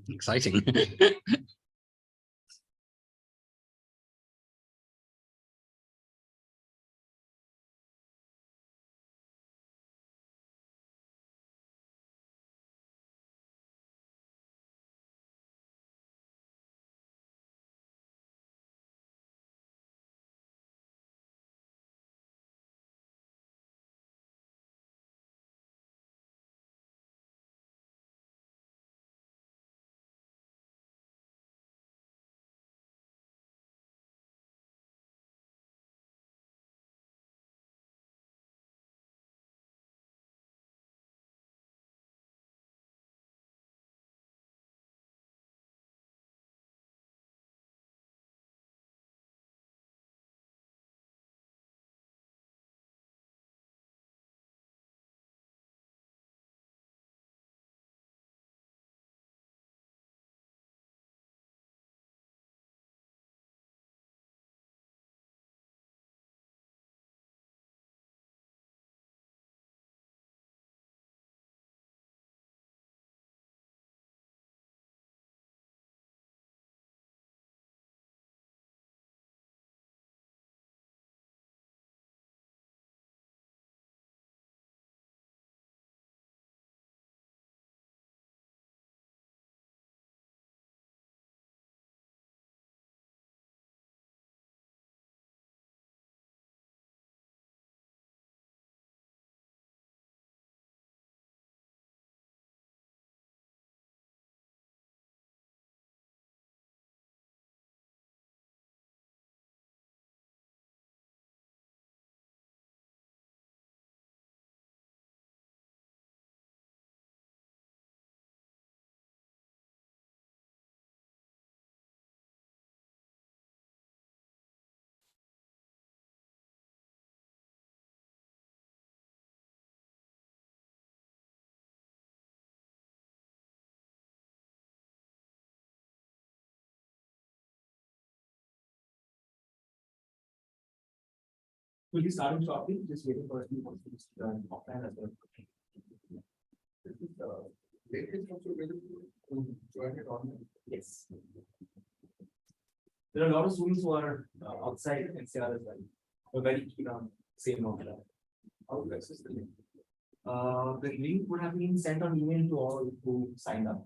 Exciting. Will be starting shortly, just waiting for a few months to offline as well. This is latest also available to join it online. Yes. There are a lot of students who are outside NCR as well. We're very keen on same on that. How to access the link? The link would have been sent on email to all who signed up.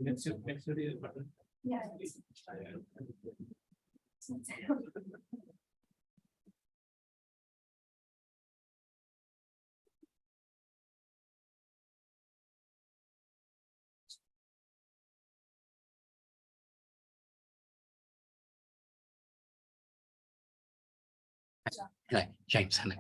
Next button. Yeah. Hello, James. Hello.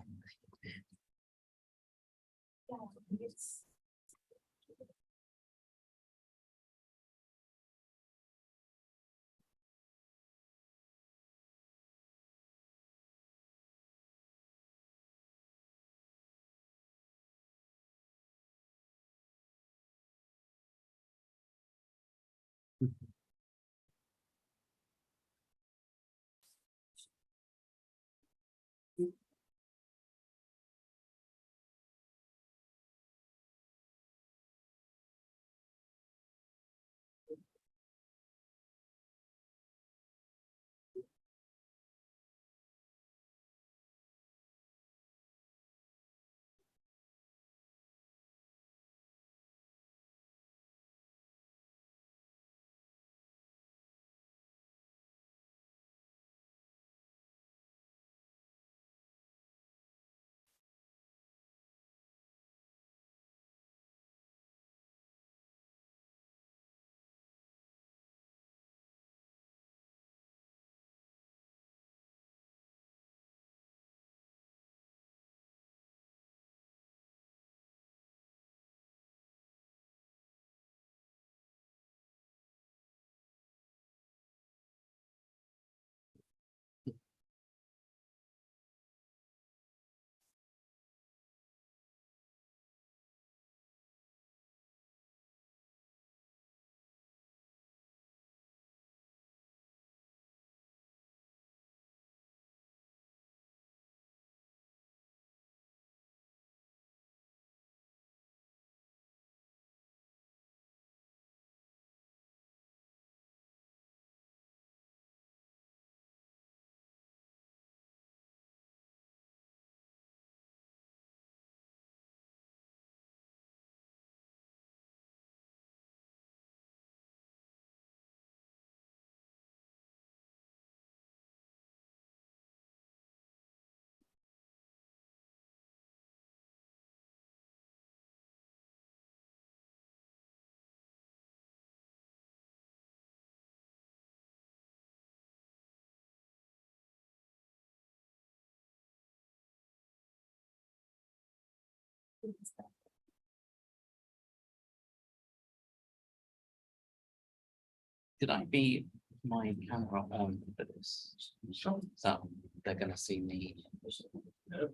Did I be my camera on for this? Sure. So they're going to see me.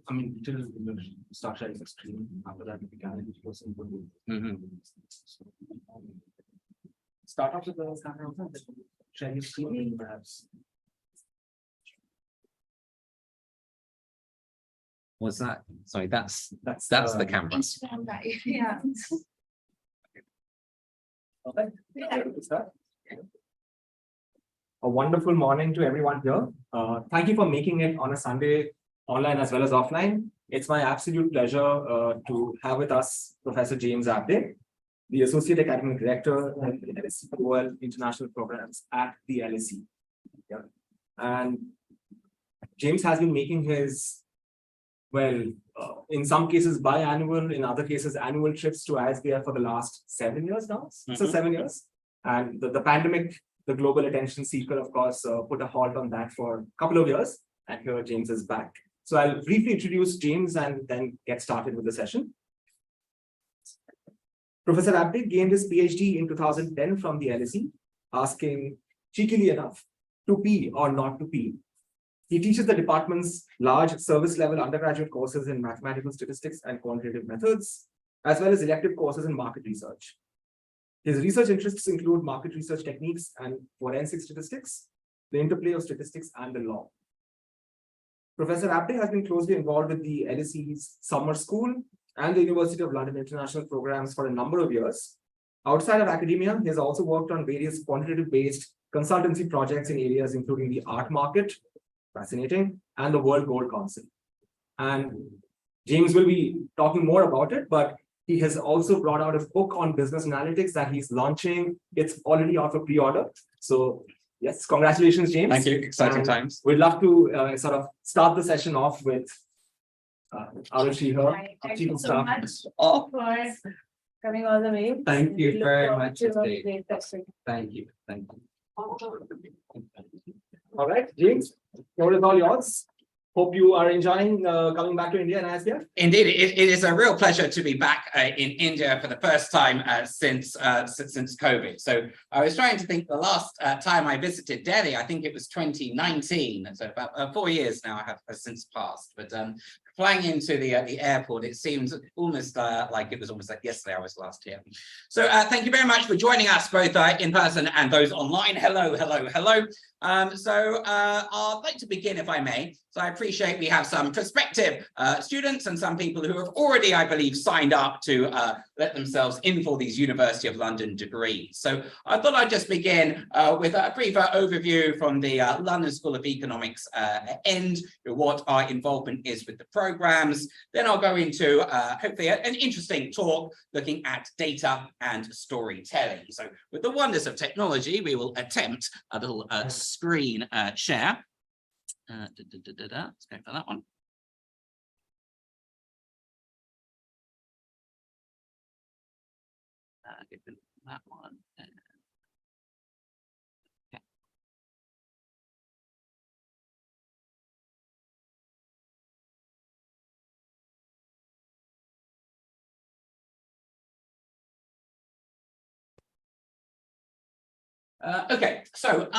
I mean, till you start sharing the screen, after that we can close and put it. Start off with the camera open, then share your screen perhaps. Was that? Sorry, that's That's the camera. Instagram Live, yeah. Okay. Start. A wonderful morning to everyone here. Thank you for making it on a Sunday, online as well as offline. It's my absolute pleasure to have with us Professor James Abdey, the Associate Academic Director of the LSE Global International Programs at the LSE. Yeah. And James has been making his, in some cases biannual, in other cases annual trips to ISBF for the last 7 years now. So 7 years. And the pandemic, the global attention seeker, of course, put a halt on that for a couple of years. And here James is back. So I'll briefly introduce James and then get started with the session. Professor Abdey gained his PhD in 2010 from the LSE, asking, cheekily enough, to P or not to P. He teaches the department's large service level undergraduate courses in mathematical statistics and quantitative methods, as well as elective courses in market research. His research interests include market research techniques and forensic statistics, the interplay of statistics and the law. Professor Abdey has been closely involved with the LSE's summer school and the University of London international programs for a number of years. Outside of academia, he has also worked on various quantitative-based consultancy projects in areas including the art market, fascinating, and the World Gold Council. And James will be talking more about it, but he has also brought out a book on business analytics that he's launching. It's already out for pre-order. So yes, congratulations, James. Thank you. Exciting And times. We'd love to sort of start the session off with Arushi here. Hi, thank you so much Oh, for coming all the way. thank you We look very forward much to a indeed. great session. Thank you. Thank you. All right, James, the floor is all yours. Hope you are enjoying coming back to India and ISBF. Indeed, it is a real pleasure to be back in India for the first time since COVID. So I was trying to think the last time I visited Delhi, I think it was 2019. So about 4 years now have since passed. But flying into the airport, it seems almost like it was almost like yesterday I was last here. So thank you very much for joining us both in person and those online. Hello, hello, hello. I'd like to begin, if I may. So I appreciate we have some prospective students and some people who have already, I believe, signed up to let themselves in for these University of London degrees. So I thought I'd just begin with a brief overview from the London School of Economics end, what our involvement is with the programs. Then I'll go into hopefully an interesting talk looking at data and storytelling. So with the wonders of technology, we will attempt a little screen share. Let's go for that one. Give them that one. Okay. Okay, so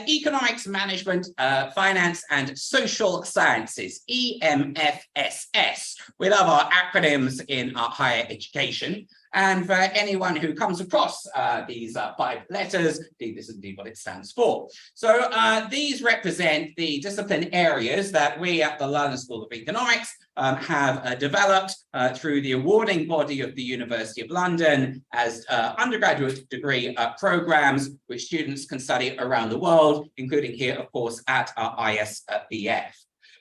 economics, management, finance, and social sciences, EMFSS. We love our acronyms in our higher education. And for anyone who comes across these 5 letters, this is indeed what it stands for. So these represent the discipline areas that we at the London School of Economics have developed through the awarding body of the University of London as undergraduate degree programs, which students can study around the world, including here, of course, at our ISBF.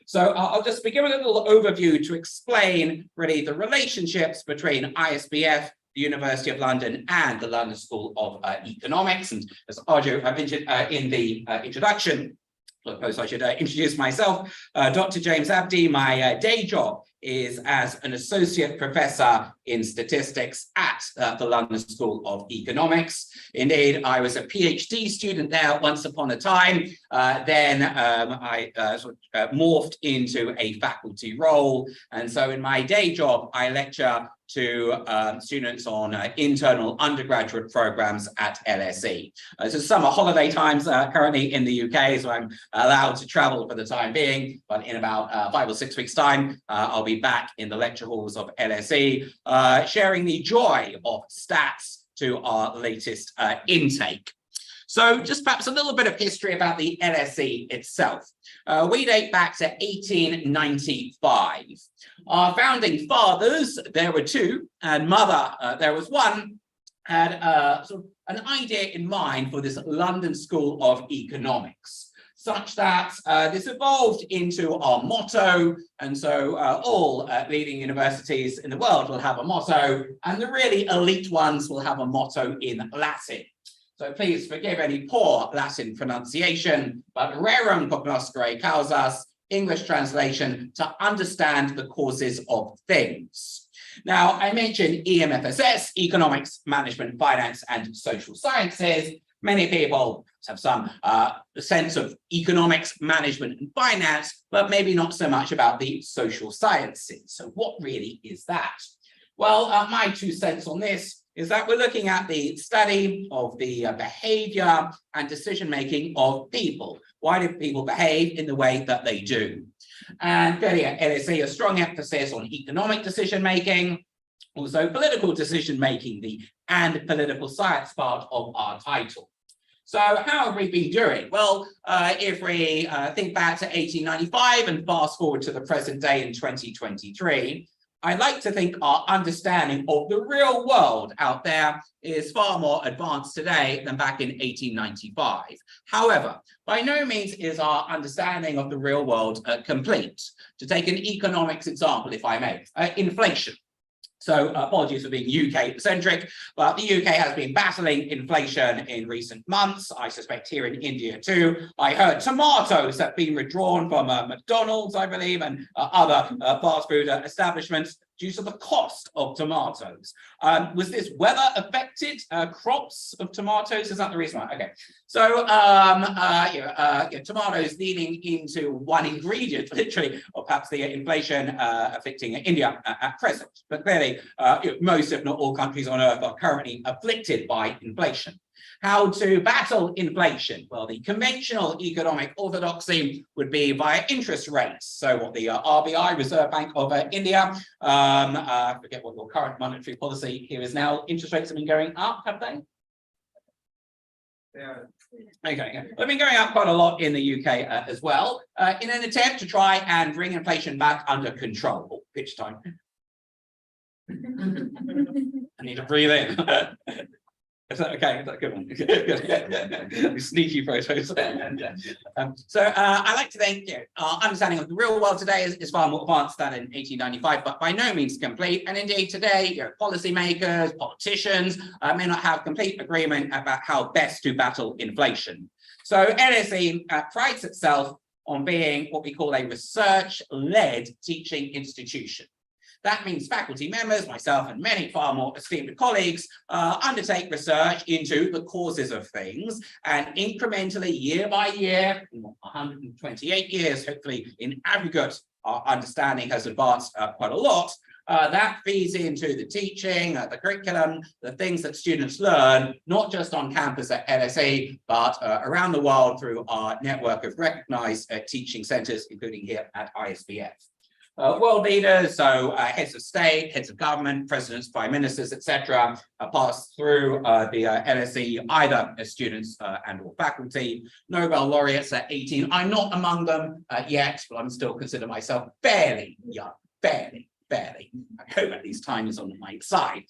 So I'll just begin with a little overview to explain really the relationships between ISBF, the University of London, and the London School of Economics. And as Arjo mentioned in the introduction, I suppose I should introduce myself. Dr. James Abdey, my day job is as an associate professor in statistics at the London School of Economics. Indeed, I was a PhD student there once upon a time. Then I morphed into a faculty role. And so in my day job, I lecture to students on internal undergraduate programs at LSE. This is summer holiday times currently in the UK, so I'm allowed to travel for the time being, but in about 5 or 6 weeks' time, I'll be back in the lecture halls of LSE, sharing the joy of stats to our latest intake. So just perhaps a little bit of history about the LSE itself. We date back to 1895. Our founding fathers, there were 2, and mother, there was 1, had sort of an idea in mind for this London School of Economics, such that this evolved into our motto. And so all leading universities in the world will have a motto, and the really elite ones will have a motto in Latin. So please forgive any poor Latin pronunciation, but rerum cognoscere causas, English translation, to understand the causes of things. Now, I mentioned EMFSS, Economics, Management, Finance, and Social Sciences. Many people have some sense of economics, management, and finance, but maybe not so much about the social sciences. So what really is that? Well, my 2 cents on this is that we're looking at the study of the behavior and decision-making of people. Why do people behave in the way that they do? And clearly at LSE, a strong emphasis on economic decision-making, also political decision-making, and political science part of our title. So how have we been doing? Well, if we think back to 1895 and fast forward to the present day in 2023, I like to think our understanding of the real world out there is far more advanced today than back in 1895. However, by no means is our understanding of the real world complete. To take an economics example, if I may, inflation. So apologies for being UK-centric, but the UK has been battling inflation in recent months. I suspect here in India too. I heard tomatoes have been withdrawn from McDonald's, I believe, and other fast food establishments due to the cost of tomatoes. Was this weather affected crops of tomatoes? Is that the reason why? Okay. So tomatoes leading into one ingredient, literally, or perhaps the inflation affecting India at present. But clearly, most, if not all, countries on earth are currently afflicted by inflation. How to battle inflation? Well, the conventional economic orthodoxy would be via interest rates. So what the RBI, Reserve Bank of India, I forget what your current monetary policy here is now. Interest rates have been going up, have they? Yeah. Okay, yeah. They've been going up quite a lot in the UK as well, in an attempt to try and bring inflation back under control. Oh, pitch time. I need to breathe in. Is that okay? Is that a good one? Good. Sneaky photos. So I like to think our understanding of the real world today is far more advanced than in 1895, but by no means complete. And indeed today, policymakers, politicians may not have complete agreement about how best to battle inflation. So LSE prides itself on being what we call a research-led teaching institution. That means faculty members, myself and many far more esteemed colleagues, undertake research into the causes of things, and incrementally, year by year, 128 years, hopefully in aggregate, our understanding has advanced quite a lot. That feeds into the teaching, the curriculum, the things that students learn, not just on campus at LSE, but around the world through our network of recognized teaching centers, including here at ISBF. World leaders, so heads of state, heads of government, presidents, prime ministers, etc., pass through the LSE either as students and or faculty. Nobel laureates at 18. I'm not among them yet, but I'm still consider myself fairly young, fairly. I hope at least time is on my side.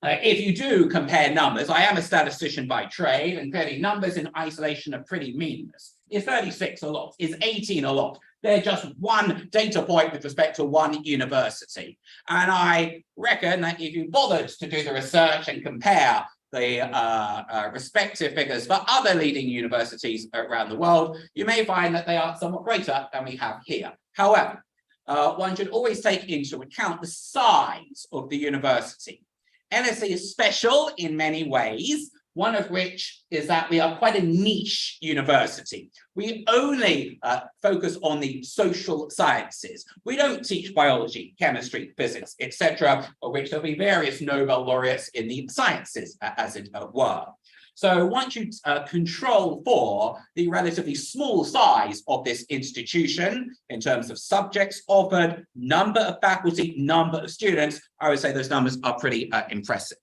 If you do compare numbers, I am a statistician by trade, and clearly numbers in isolation are pretty meaningless. Is 36 a lot? Is 18 a lot? They're just one data point with respect to one university. And I reckon that if you bothered to do the research and compare the respective figures for other leading universities around the world, you may find that they are somewhat greater than we have here. However, one should always take into account the size of the university. LSE is special in many ways, one of which is that we are quite a niche university. We only focus on the social sciences. We don't teach biology, chemistry, physics, etc., of which there'll be various Nobel laureates in the sciences, as it were. So once you control for the relatively small size of this institution in terms of subjects offered, number of faculty, number of students, I would say those numbers are pretty impressive.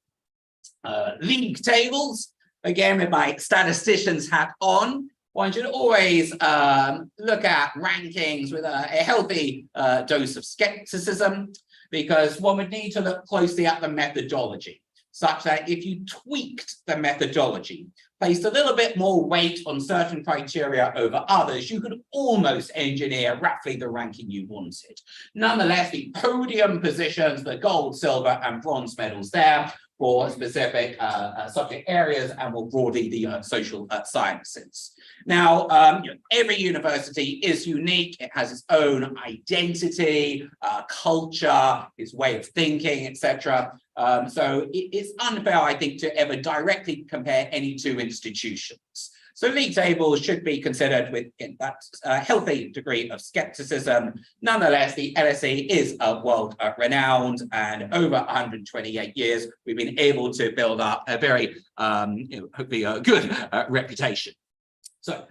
League tables, again with my statistician's hat on, one should always look at rankings with a healthy dose of skepticism, because one would need to look closely at the methodology, such that if you tweaked the methodology, placed a little bit more weight on certain criteria over others, you could almost engineer roughly the ranking you wanted. Nonetheless, the podium positions, the gold, silver, and bronze medals there for specific subject areas and more broadly the social sciences. Now, every university is unique. It has its own identity, culture, its way of thinking, etc. So it's unfair, I think, to ever directly compare any two institutions. So league tables should be considered with that healthy degree of skepticism. Nonetheless, the LSE is world renowned, and over 128 years, we've been able to build up a very, hopefully a good reputation. So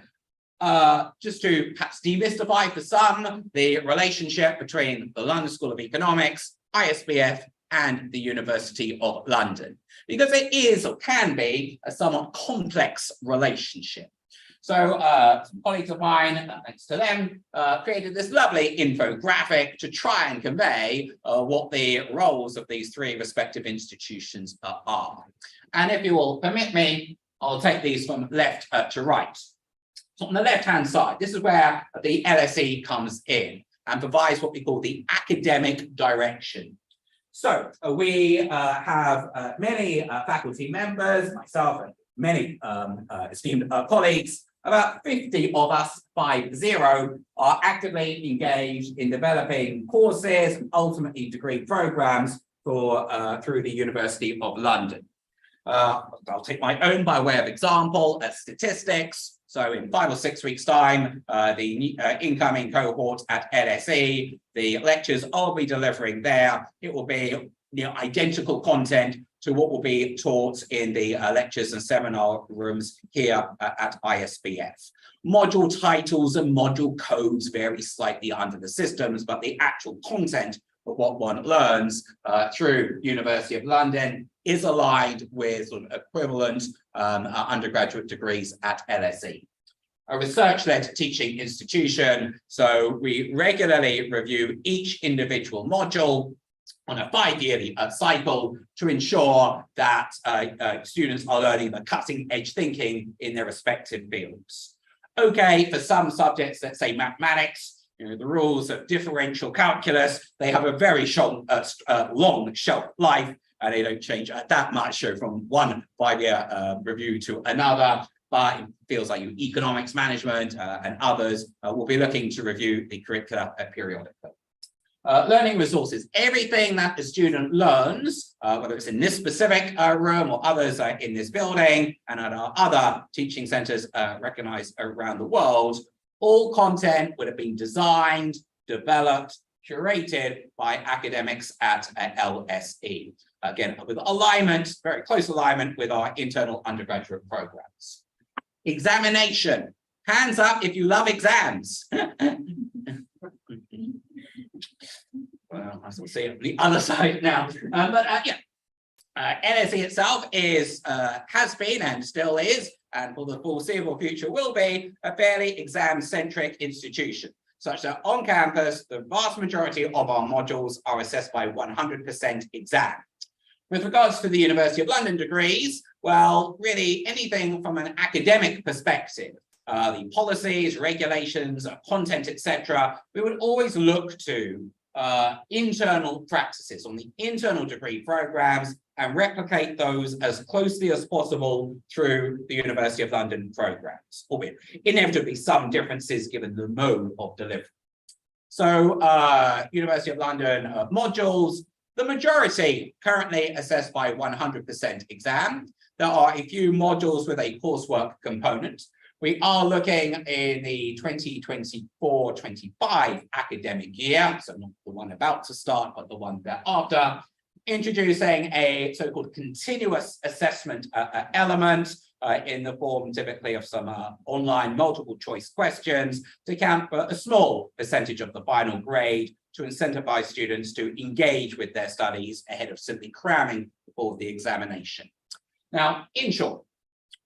just to perhaps demystify for some, the relationship between the London School of Economics, ISBF, and the University of London, because it is or can be a somewhat complex relationship. So some colleagues of mine, thanks to them, created this lovely infographic to try and convey what the roles of these three respective institutions are. And if you will permit me, I'll take these from left to right. So on the left-hand side, this is where the LSE comes in and provides what we call the academic direction. So we have many faculty members, myself and many esteemed colleagues. About 50 of us, 50, are actively engaged in developing courses and ultimately degree programs for through the University of London. I'll take my own by way of example at statistics. So in 5 or 6 weeks' time, the incoming cohort at LSE, the lectures I'll be delivering there, it will be identical content to what will be taught in the lectures and seminar rooms here at ISBF. Module titles and module codes vary slightly under the systems, but the actual content of what one learns through University of London is aligned with sort of equivalent undergraduate degrees at LSE. A research-led teaching institution, so we regularly review each individual module on a 5-yearly cycle to ensure that students are learning the cutting-edge thinking in their respective fields. Okay, for some subjects, let's say mathematics, the rules of differential calculus, they have a very long shelf life, and they don't change that much from one 5-year review to another. But it feels like economics management and others will be looking to review the curricula periodically. Learning resources, everything that the student learns, whether it's in this specific room or others in this building and at our other teaching centers recognized around the world, all content would have been designed, developed, curated by academics at LSE. Again, with alignment, very close alignment with our internal undergraduate programs. Examination, hands up if you love exams. Well, I will see it on the other side now. LSE itself is, has been and still is, and for the foreseeable future will be, a fairly exam-centric institution, such that on campus, the vast majority of our modules are assessed by 100% exam. With regards to the University of London degrees, well, really anything from an academic perspective, the policies, regulations, content, etc., we would always look to internal practices on the internal degree programs and replicate those as closely as possible through the University of London programs, albeit inevitably some differences given the mode of delivery. So University of London modules, the majority currently assessed by 100% exam. There are a few modules with a coursework component. We are looking in the 2024-25 academic year, so not the one about to start, but the one thereafter, introducing a so-called continuous assessment element in the form typically of some online multiple choice questions to account for a small percentage of the final grade to incentivize students to engage with their studies ahead of simply cramming for the examination. Now, in short,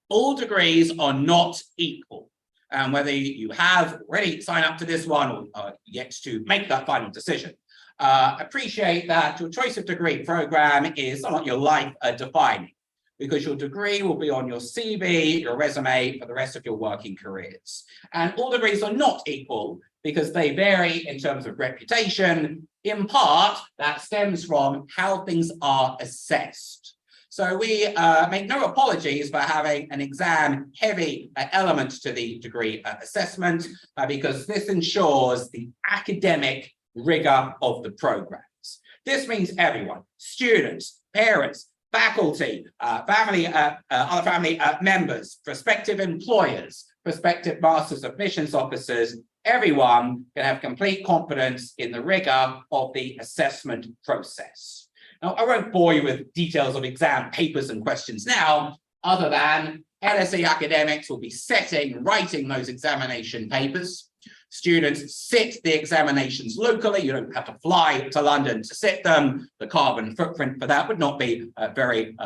all degrees are not equal. And whether you have already signed up to this one or yet to make that final decision, appreciate that your choice of degree program is somewhat your life defining, because your degree will be on your CV, your resume for the rest of your working careers. And all degrees are not equal because they vary in terms of reputation. In part, that stems from how things are assessed. So we make no apologies for having an exam-heavy element to the degree assessment because this ensures the academic rigor of the programs. This means everyone, students, parents, faculty, other family members, prospective employers, prospective masters of missions officers, everyone can have complete confidence in the rigor of the assessment process. Now, I won't bore you with details of exam papers and questions now, other than LSE academics will be setting and writing those examination papers. Students sit the examinations locally. You don't have to fly to London to sit them. The carbon footprint for that would not be very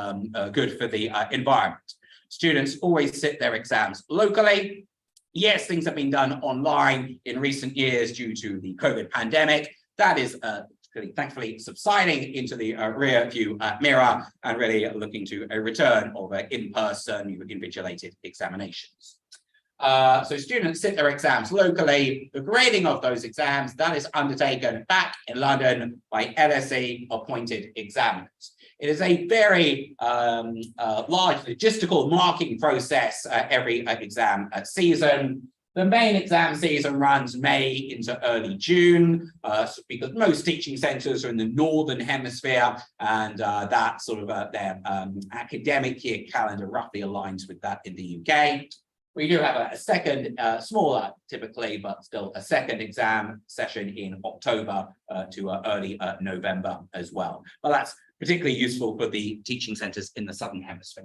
good for the environment. Students always sit their exams locally. Yes, things have been done online in recent years due to the COVID pandemic. That is thankfully subsiding into the rear view mirror and really looking to a return of in-person invigilated examinations. So students sit their exams locally. The grading of those exams, that is undertaken back in London by LSE appointed examiners. It is a very large logistical marking process every exam season. The main exam season runs May into early June, because most teaching centres are in the Northern Hemisphere, and that sort of their academic year calendar roughly aligns with that in the UK. We do have a second, smaller typically, but still a second exam session in October to early November as well. But that's particularly useful for the teaching centres in the Southern Hemisphere.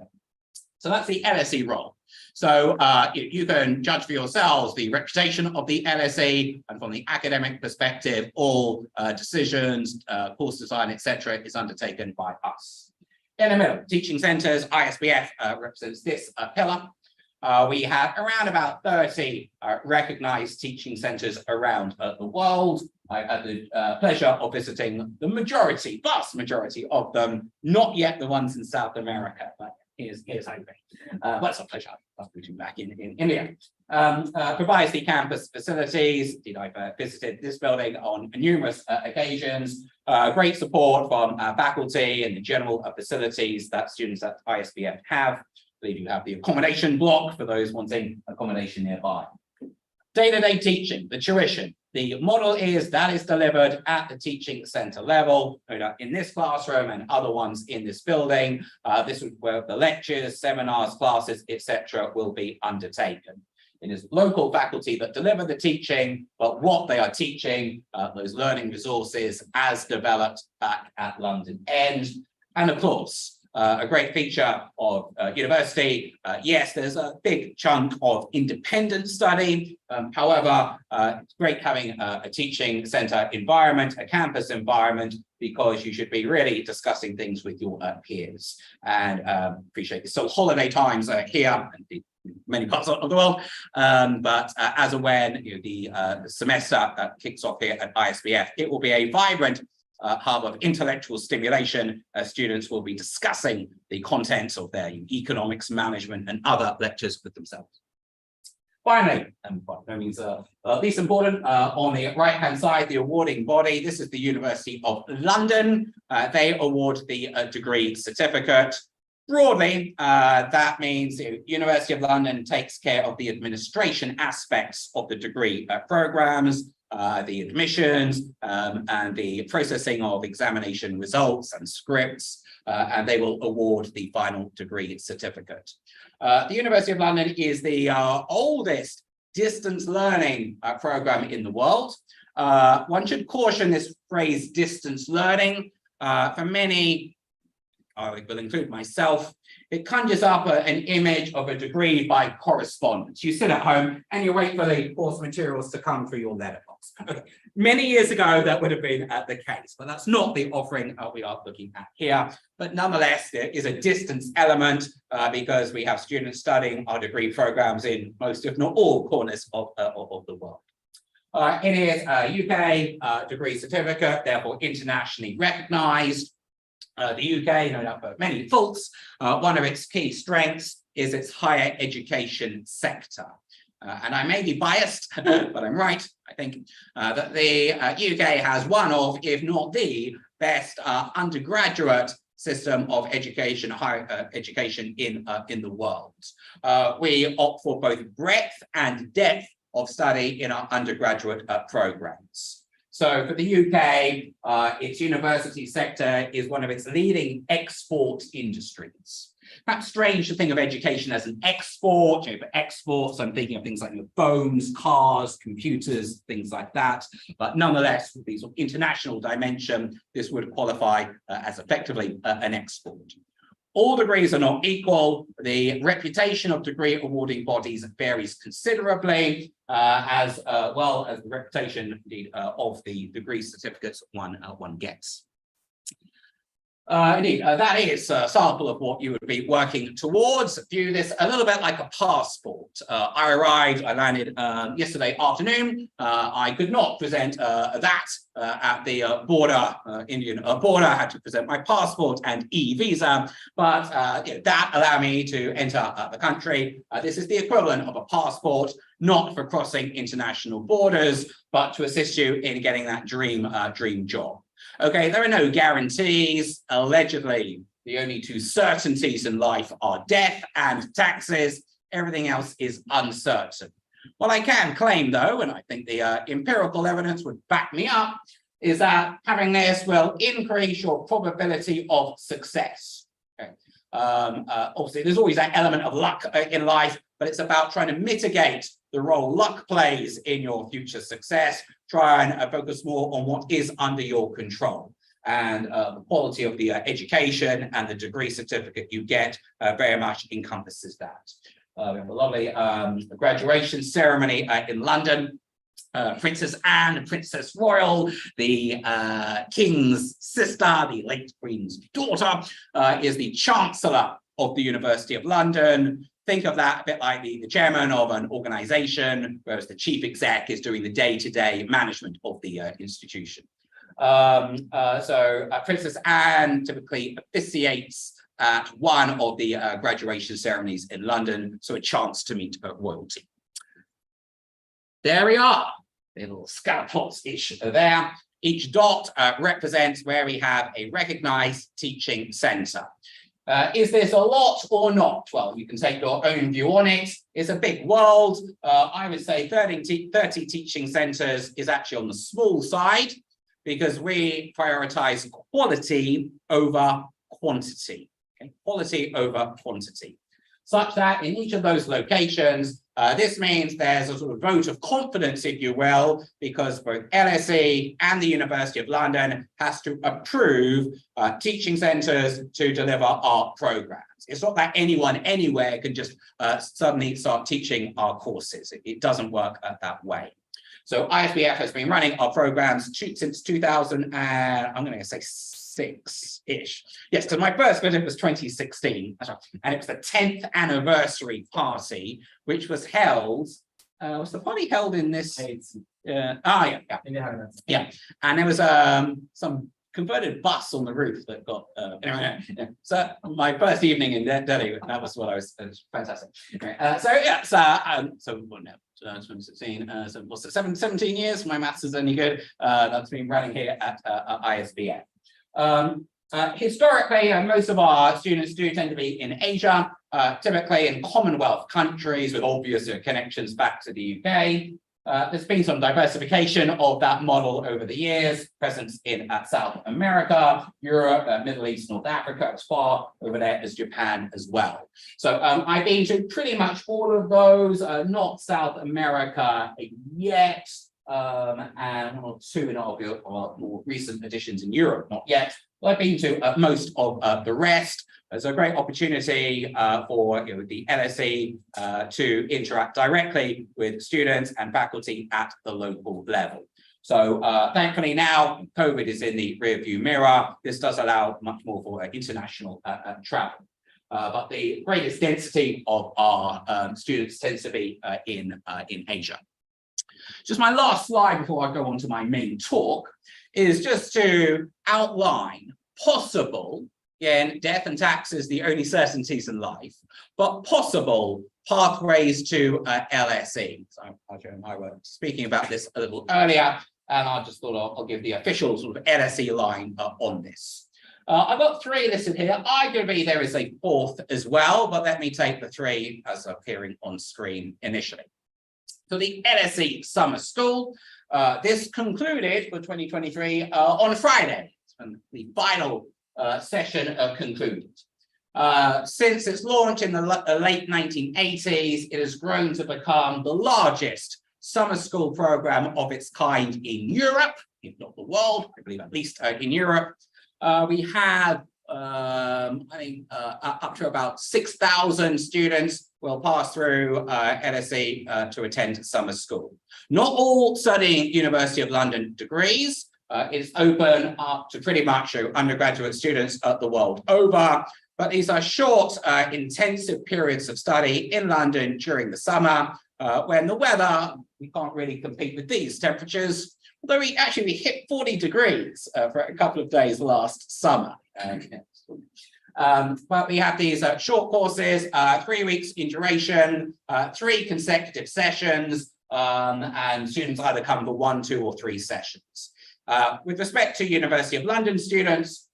So that's the LSE role. So you can judge for yourselves the reputation of the LSE, and from the academic perspective, all decisions, course design, etc., is undertaken by us. In the middle, teaching centres, ISBF represents this pillar. We have around about 30 recognised teaching centres around the world. I had the pleasure of visiting the majority, vast majority of them, not yet the ones in South America, but here's hoping. Well, it's a pleasure. I'll be back in India. Provides the campus facilities. Indeed, I've visited this building on numerous occasions. Great support from faculty and the general facilities that students at ISBF have. I believe you have the accommodation block for those wanting accommodation nearby. Day-to-day teaching, the tuition. The model is that is delivered at the teaching centre level, in this classroom and other ones in this building. This is where the lectures, seminars, classes, etc. will be undertaken. It is local faculty that deliver the teaching, but what they are teaching, those learning resources as developed back at London End. And of course, a great feature of university. Yes, there's a big chunk of independent study. However, it's great having a teaching centre environment, a campus environment, because you should be really discussing things with your peers. And appreciate it's still holiday times here in many parts of the world. But as and when the semester kicks off here at ISBF, it will be a vibrant hub of intellectual stimulation. Students will be discussing the contents of their economics, management, and other lectures with themselves. Finally, and by no means least important, on the right-hand side, the awarding body. This is the University of London. They award the degree certificate. Broadly, that means the University of London takes care of the administration aspects of the degree programs, the admissions, and the processing of examination results and scripts, and they will award the final degree certificate. The University of London is the oldest distance learning program in the world. One should caution this phrase distance learning. For many, I will include myself, it conjures up an image of a degree by correspondence. You sit at home and you wait for the course materials to come through your letterbox. Many years ago, that would have been the case, but that's not the offering we are looking at here. But nonetheless, there is a distance element because we have students studying our degree programs in most, if not all, corners of the world. It is a UK degree certificate, therefore internationally recognised. The UK, no doubt for many faults, one of its key strengths is its higher education sector. And I may be biased, but I'm right, I think, that the UK has one of, if not the best undergraduate system of education, higher education in the world. We opt for both breadth and depth of study in our undergraduate programs. So for the UK, its university sector is one of its leading export industries. Perhaps strange to think of education as an export. For exports, I'm thinking of things like phones, cars, computers, things like that. But nonetheless, with these international dimension, this would qualify as effectively an export. All degrees are not equal. The reputation of degree awarding bodies varies considerably, as well as the reputation, indeed, of the degree certificates one gets. Indeed, that is a sample of what you would be working towards. View this a little bit like a passport. I landed yesterday afternoon. I could not present that at the border, Indian border. I had to present my passport and e-visa, but that allowed me to enter the country. This is the equivalent of a passport, not for crossing international borders, but to assist you in getting that dream job. Okay, there are no guarantees. Allegedly, the only two certainties in life are death and taxes. Everything else is uncertain. What I can claim, though, and I think the empirical evidence would back me up, is that having this will increase your probability of success. Okay. Obviously, there's always that element of luck in life, but it's about trying to mitigate the role luck plays in your future success. Try and focus more on what is under your control. And the quality of the education and the degree certificate you get very much encompasses that. We have a lovely graduation ceremony in London. Princess Anne, Princess Royal, the King's sister, the late Queen's daughter, is the Chancellor of the University of London. Think of that a bit like the chairman of an organization, whereas the chief exec is doing the day-to-day management of the institution. Princess Anne typically officiates at one of the graduation ceremonies in London, so a chance to meet royalty. There we are, little scallops-ish there. Each dot represents where we have a recognized teaching center. Is this a lot or not? Well, you can take your own view on it. It's a big world. I would say 30 teaching centers is actually on the small side because we prioritize quality over quantity. Okay? Quality over quantity. Such that in each of those locations, this means there's a sort of vote of confidence, if you will, because both LSE and the University of London has to approve teaching centres to deliver our programs. It's not that anyone anywhere can just suddenly start teaching our courses. It doesn't work that way. So ISBF has been running our programs since 2000, I'm going to say 6-ish. Yes, because my first visit was 2016, and it was the 10th anniversary party, which was held. Was the party held in this? Yeah, and there was some converted bus on the roof that got. Anyway, yeah. So my first evening in Delhi, that was what it was fantastic. Okay. So well, no. 2016, so what's it, 17 years? My maths is only good. That's been running here at ISBF. Historically, most of our students do tend to be in Asia, typically in Commonwealth countries with obvious connections back to the UK. There's been some diversification of that model over the years, presence in South America, Europe, Middle East, North Africa, as far over there as Japan as well. So I've been to pretty much all of those, not South America yet, and one or two in our more recent additions in Europe, not yet. Well, I've been to most of the rest. There's a great opportunity for the LSE to interact directly with students and faculty at the local level. So thankfully now COVID is in the rearview mirror. This does allow much more for international travel. But the greatest density of our students tends to be in Asia. Just my last slide before I go on to my main talk is just to outline possible, again, death and taxes, the only certainties in life, but possible pathways to LSE. So I was speaking about this a little earlier, and I just thought I'll give the official sort of LSE line on this. I've got 3 listed here. Arguably, there is a 4th as well, but let me take the 3 as appearing on screen initially. So the LSE Summer School, this concluded for 2023 on Friday, and the final session concluded. Since its launch in the late 1980s, it has grown to become the largest summer school program of its kind in Europe, if not the world, I believe at least in Europe. We have, I think, up to about 6,000 students will pass through LSE to attend summer school. Not all studying University of London degrees. It's open up to pretty much undergraduate students the world over. But these are short, intensive periods of study in London during the summer, when the weather, we can't really compete with these temperatures, although we hit 40 degrees for a couple of days last summer. But we have these short courses, 3 weeks in duration, 3 consecutive sessions, and students either come for 1, 2, or 3 sessions. With respect to University of London students,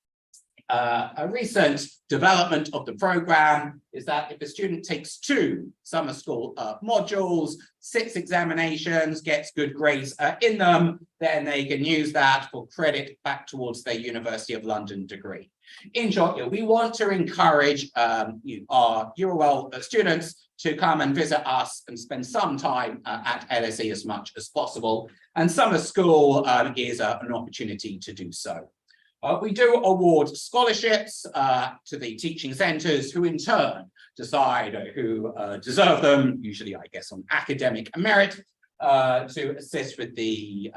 a recent development of the program is that if a student takes 2 summer school modules, 6 examinations, gets good grades in them, then they can use that for credit back towards their University of London degree. In short, we want to encourage our UOL students to come and visit us and spend some time at LSE as much as possible. And summer school is an opportunity to do so. We do award scholarships to the teaching centres, who in turn decide who deserve them, usually I guess on academic merit, to assist with the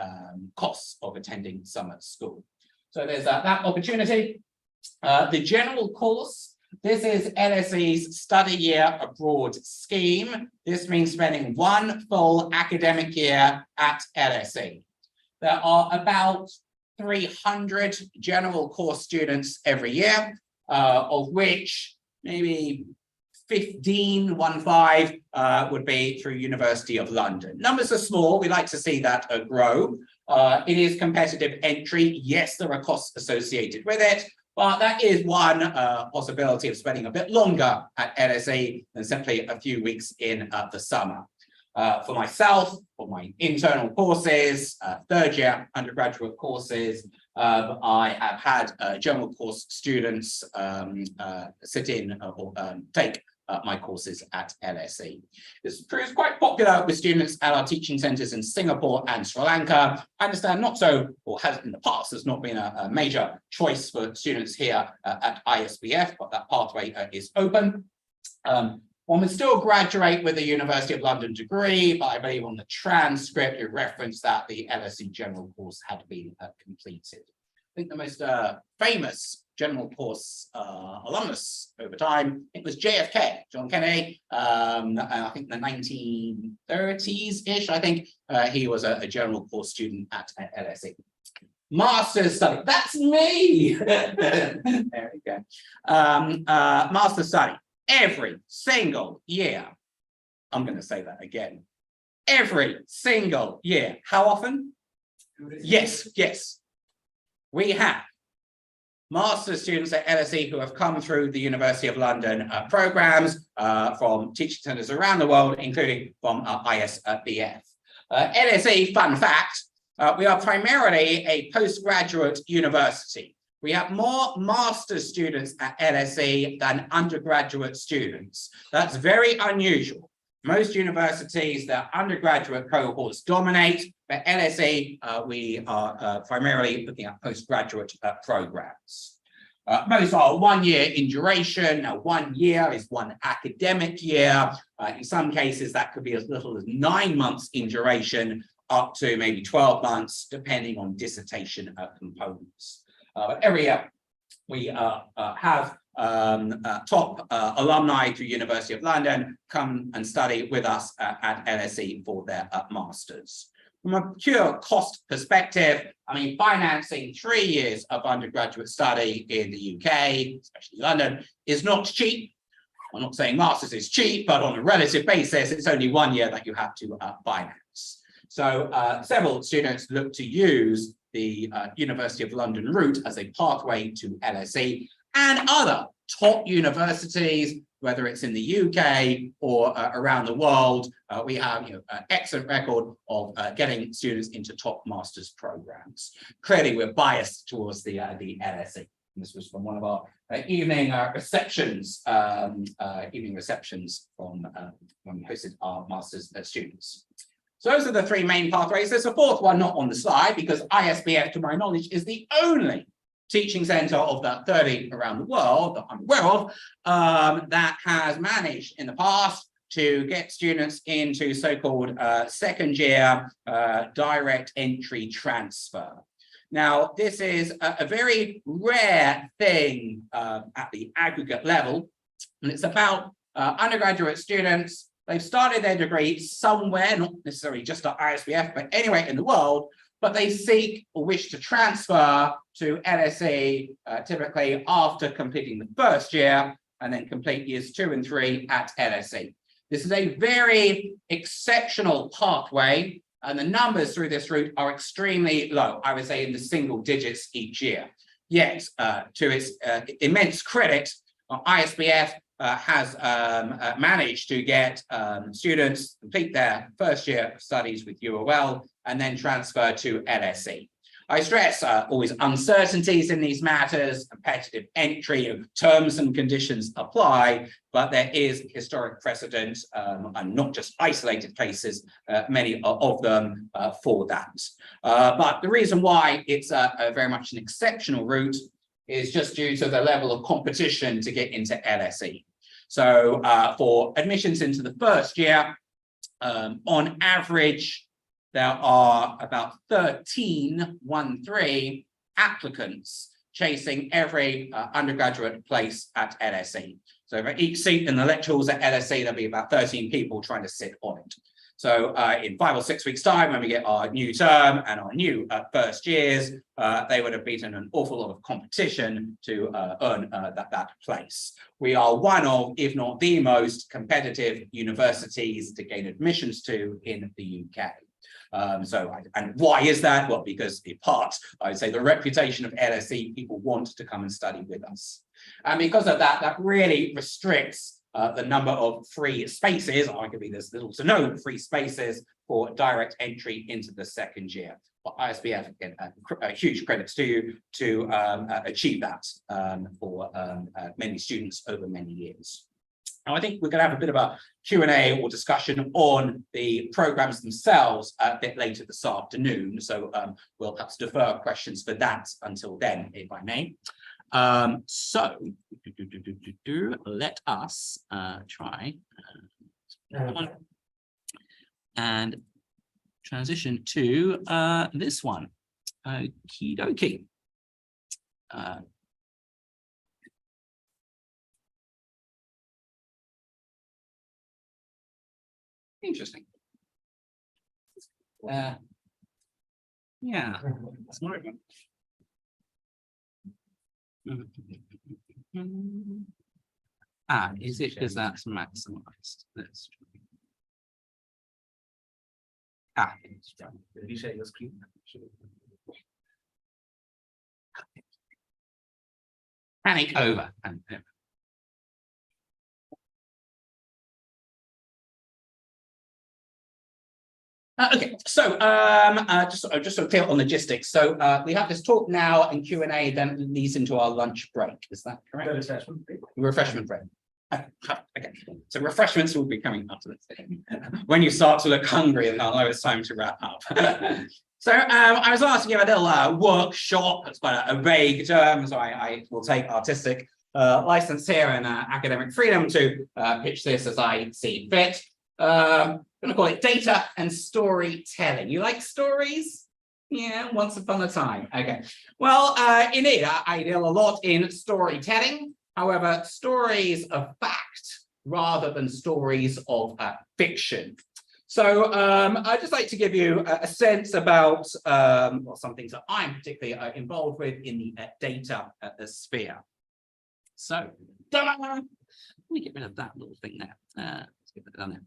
costs of attending summer school. So there's that opportunity. The general course, this is LSE's study year abroad scheme. This means spending 1 full academic year at LSE. There are about 300 general course students every year, of which maybe 15 would be through University of London. Numbers are small, we like to see that grow. It is competitive entry. Yes, there are costs associated with it, but that is one possibility of spending a bit longer at LSE than simply a few weeks in the summer. For myself, for my internal courses, 3rd year undergraduate courses, I have had general course students sit in or take my courses at LSE. This proves quite popular with students at our teaching centres in Singapore and Sri Lanka. I understand not so, or has in the past, has not been a major choice for students here at ISBF, but that pathway is open. One would still graduate with a University of London degree, but I believe on the transcript it referenced that the LSE general course had been completed. I think the most famous general course alumnus over time, it was JFK, John Kennedy, I think the 1930s-ish, I think he was a general course student at LSE. Master's study, that's me! There we go. Master's study. Every single year, I'm going to say that again, every single year. How often? Yes. We have master's students at LSE who have come through the University of London programs from teaching centres around the world, including from ISBF. LSE, fun fact, we are primarily a postgraduate university. We have more master's students at LSE than undergraduate students. That's very unusual. Most universities, their undergraduate cohorts dominate, but LSE, we are primarily looking at postgraduate programs. Most are 1 year in duration. Now, 1 year is 1 academic year. In some cases, that could be as little as 9 months in duration, up to maybe 12 months, depending on dissertation components. But every year we have top alumni to University of London come and study with us at LSE for their masters. From a pure cost perspective, I mean, financing 3 years of undergraduate study in the UK, especially London, is not cheap. I'm not saying masters is cheap, but on a relative basis, it's only 1 year that you have to finance. So several students look to use the University of London route as a pathway to LSE and other top universities, whether it's in the UK or around the world. We have an excellent record of getting students into top master's programs. Clearly, we're biased towards the LSE. This was from one of our evening receptions from when we hosted our master's students. So those are the 3 main pathways. There's a 4th one not on the slide because ISBF, to my knowledge, is the only teaching centre of the 30 around the world that I'm aware of that has managed in the past to get students into so-called 2nd year direct entry transfer. Now, this is a very rare thing at the aggregate level, and it's about undergraduate students. They've started their degree somewhere, not necessarily just at ISBF, but anywhere in the world, but they seek or wish to transfer to LSE typically after completing the first year and then complete years 2 and 3 at LSE. This is a very exceptional pathway, and the numbers through this route are extremely low. I would say in the single digits each year. Yet, to its immense credit, ISBF has managed to get students complete their first year of studies with UOL and then transfer to LSE. I stress always uncertainties in these matters, competitive entry, terms and conditions apply, but there is historic precedent and not just isolated cases, many of them for that. But the reason why it's very much an exceptional route is just due to the level of competition to get into LSE. So for admissions into the first year, on average, there are about 13 applicants chasing every undergraduate place at LSE. So for each seat in the lecture halls at LSE, there'll be about 13 people trying to sit on it. So in 5 or 6 weeks' time, when we get our new term and our new first years, they would have beaten an awful lot of competition to earn that place. We are one of, if not the most competitive universities to gain admissions to in the UK. And why is that? Well, because in part, I would say the reputation of LSE, people want to come and study with us. And because of that, that really restricts the number of free spaces. Arguably, there's little to no free spaces for direct entry into the second year. But ISBF, again, huge credits to you to achieve that for many students over many years. Now, I think we're going to have a bit of a Q&A or discussion on the programs themselves a bit later this afternoon. So we'll perhaps defer questions for that until then, if I may. So let us try and transition to this one. Okie dokie. Interesting. Yeah, smart one. Is it because that's maximized? That's true. Reshare your screen. Panic over. Okay, so just sort of clear on logistics. So we have this talk now and Q&A, then it leads into our lunch break. Is that correct? The refreshment break. Refreshment break. Okay, so refreshments will be coming after this. When you start to look hungry, and I'll know it's time to wrap up. So I was asked to give a little workshop. It's quite a vague term, so I will take artistic license here and academic freedom to pitch this as I see fit. I'm going to call it data and storytelling. You like stories? Yeah, once upon a time. Okay. Well, indeed, I deal a lot in storytelling. However, stories of fact rather than stories of fiction. So I'd just like to give you a sense about some things that I'm particularly involved with in the data sphere. So, let me get rid of that little thing there. Let's get that done there.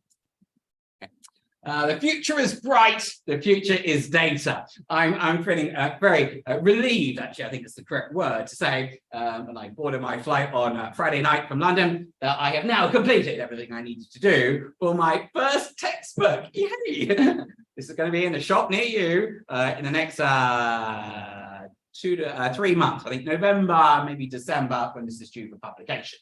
The future is bright. The future is data. I'm feeling very relieved, actually, I think it's the correct word to say, when I boarded my flight on Friday night from London, that I have now completed everything I needed to do for my first textbook. Yay! This is going to be in the shop near you in the next 2 to 3 months. I think November, maybe December, when this is due for publication.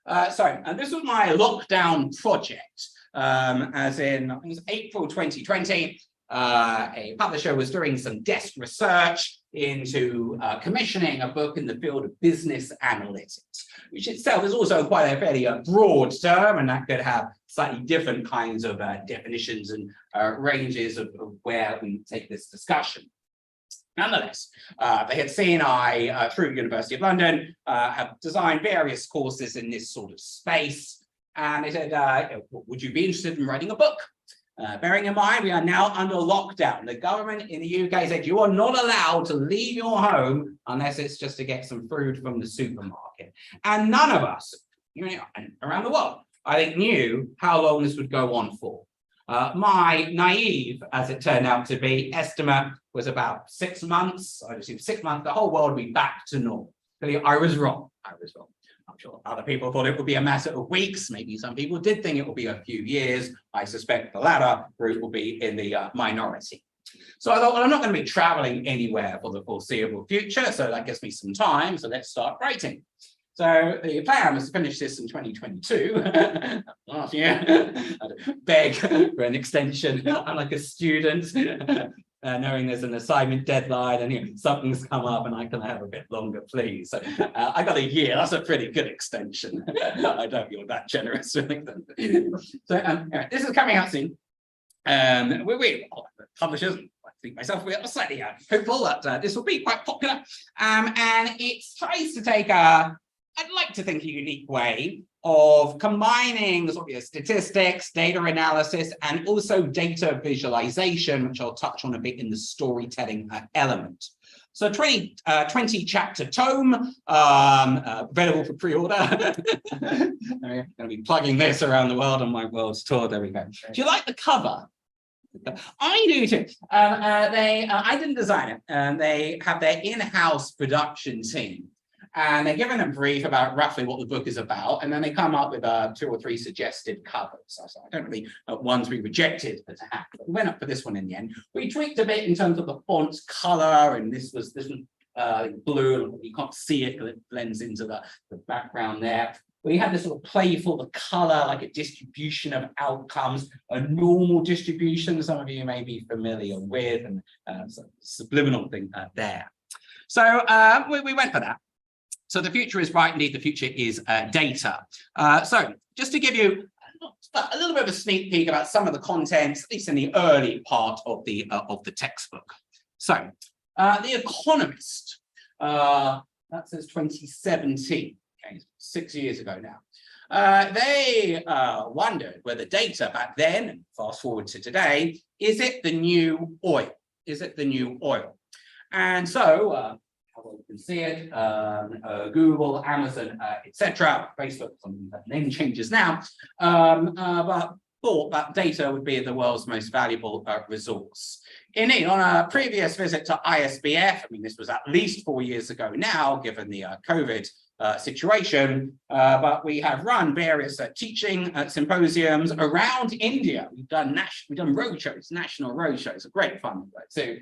And this was my lockdown project. As in, I think it was April 2020, a publisher was doing some desk research into commissioning a book in the field of business analytics, which itself is also quite a fairly broad term, and that could have slightly different kinds of definitions and ranges of where we take this discussion. Nonetheless, they had seen I, through University of London, have designed various courses in this sort of space. And they said, would you be interested in writing a book? Bearing in mind, we are now under lockdown. The government in the UK said you are not allowed to leave your home unless it's just to get some food from the supermarket. And none of us, around the world, I think, knew how long this would go on for. My naive, as it turned out to be, estimate was about 6 months. I assume 6 months, the whole world would be back to normal. I was wrong. I'm sure other people thought it would be a matter of weeks. Maybe some people did think it will be a few years. I suspect the latter group will be in the minority. So I thought, well, I'm not going to be traveling anywhere for the foreseeable future. So that gives me some time. So let's start writing. So the plan was to finish this in 2022. Last year, I'd beg for an extension. I'm like a student, knowing there's an assignment deadline and something's come up and I can have a bit longer, please. So I got a year. That's a pretty good extension. I don't feel that generous. So anyway, this is coming out soon. We publishers, I think myself, we are slightly hopeful that this will be quite popular. And it tries to take I'd like to think a unique way of combining sort of statistics, data analysis, and also data visualization, which I'll touch on a bit in the storytelling element. So 20 chapter tome, available for pre-order. I'm going to be plugging this around the world on my world's tour. There we go. Do you like the cover? I do too. I didn't design it, and they have their in-house production team. And they're given a brief about roughly what the book is about, and then they come up with 2 or 3 suggested covers. So I don't really ones we rejected as a hack, but we went up for this one in the end. We tweaked a bit in terms of the font's color, and this was blue. You can't see it because it blends into the background there. We had this sort of playful, the color, like a distribution of outcomes, a normal distribution. Some of you may be familiar with, and some subliminal thing there. So we went for that. So the future is bright, indeed, the future is data. So just to give you a little bit of a sneak peek about some of the contents, at least in the early part of the textbook. So The Economist, that says 2017, okay, 6 years ago now. They wondered whether data back then, and fast forward to today, is it the new oil? Is it the new oil? And so, you can see it, Google, Amazon, etc. Facebook, some name changes now, but thought that data would be the world's most valuable resource. Indeed, on a previous visit to ISBF, I mean, this was at least 4 years ago now, given the COVID situation, but we have run various teaching symposiums around India. We've done roadshows, national roadshows, great fun too.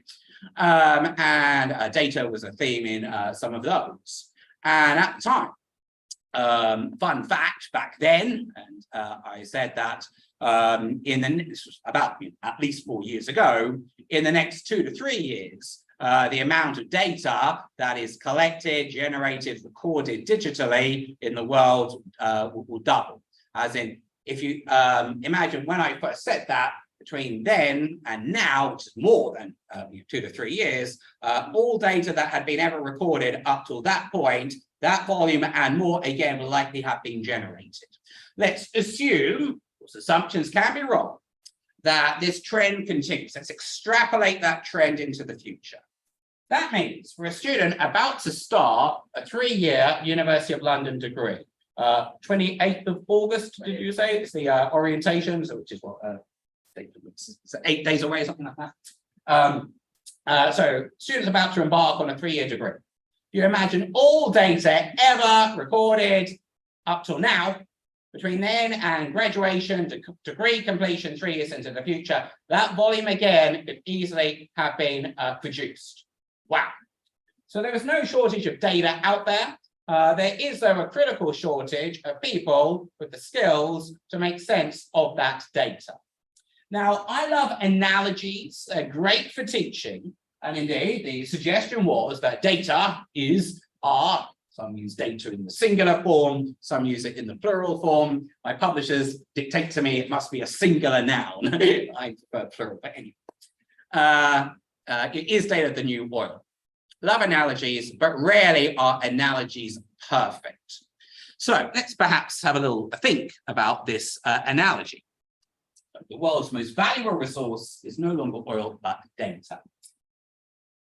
And data was a theme in some of those. And at the time, fun fact, back then, and I said that this was about at least 4 years ago, in the next 2 to 3 years, the amount of data that is collected, generated, recorded digitally in the world will double. As in, if you imagine when I first said that, between then and now, which is more than 2 to 3 years, all data that had been ever recorded up till that point, that volume and more, again, will likely have been generated. Let's assume, those assumptions can be wrong, that this trend continues. Let's extrapolate that trend into the future. That means for a student about to start a 3-year University of London degree, 28th of August, did you say? It's the orientation, so which is what, it's 8 days away, something like that. So students about to embark on a 3-year degree. You imagine all data ever recorded up till now, between then and graduation to degree completion 3 years into the future, that volume again could easily have been produced. Wow. So there is no shortage of data out there. There is, though, a critical shortage of people with the skills to make sense of that data. Now, I love analogies. They're great for teaching. And indeed, the suggestion was that data are, some use data in the singular form, some use it in the plural form. My publishers dictate to me it must be a singular noun. I prefer plural, but anyway. Is data the new oil? Love analogies, but rarely are analogies perfect. So let's perhaps have a little think about this analogy. The world's most valuable resource is no longer oil, but data.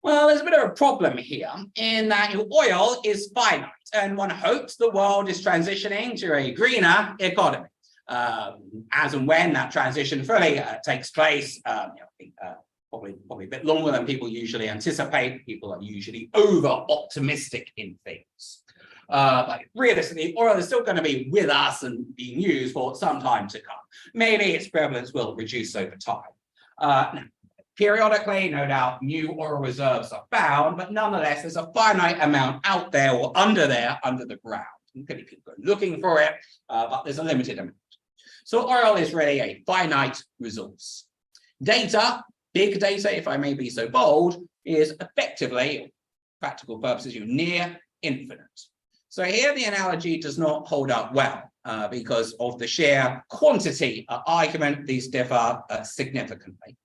Well, there's a bit of a problem here in that oil is finite, and one hopes the world is transitioning to a greener economy. As and when that transition fully takes place, probably a bit longer than people usually anticipate. People are usually over-optimistic in things. But realistically, oil is still going to be with us and being used for some time to come. Maybe its prevalence will reduce over time. Now, periodically, no doubt, new oil reserves are found, but nonetheless, there's a finite amount out there or under the ground. People go looking for it, but there's a limited amount. So oil is really a finite resource. Data, big data, if I may be so bold, is effectively, practical purposes, near infinite. So here the analogy does not hold up well because of the sheer quantity argument. These differ significantly.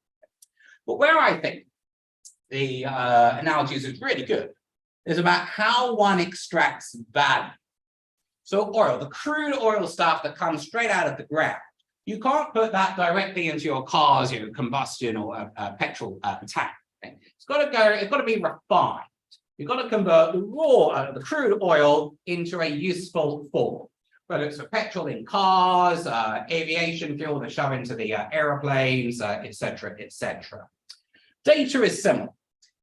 But where I think the analogies is really good is about how one extracts value. So oil, the crude oil stuff that comes straight out of the ground, you can't put that directly into your car's combustion or petrol tank. It's got to be refined. You've got to convert the raw, the crude oil into a useful form, whether it's for petrol in cars, aviation fuel to shove into the aeroplanes, etc., etc. Data is similar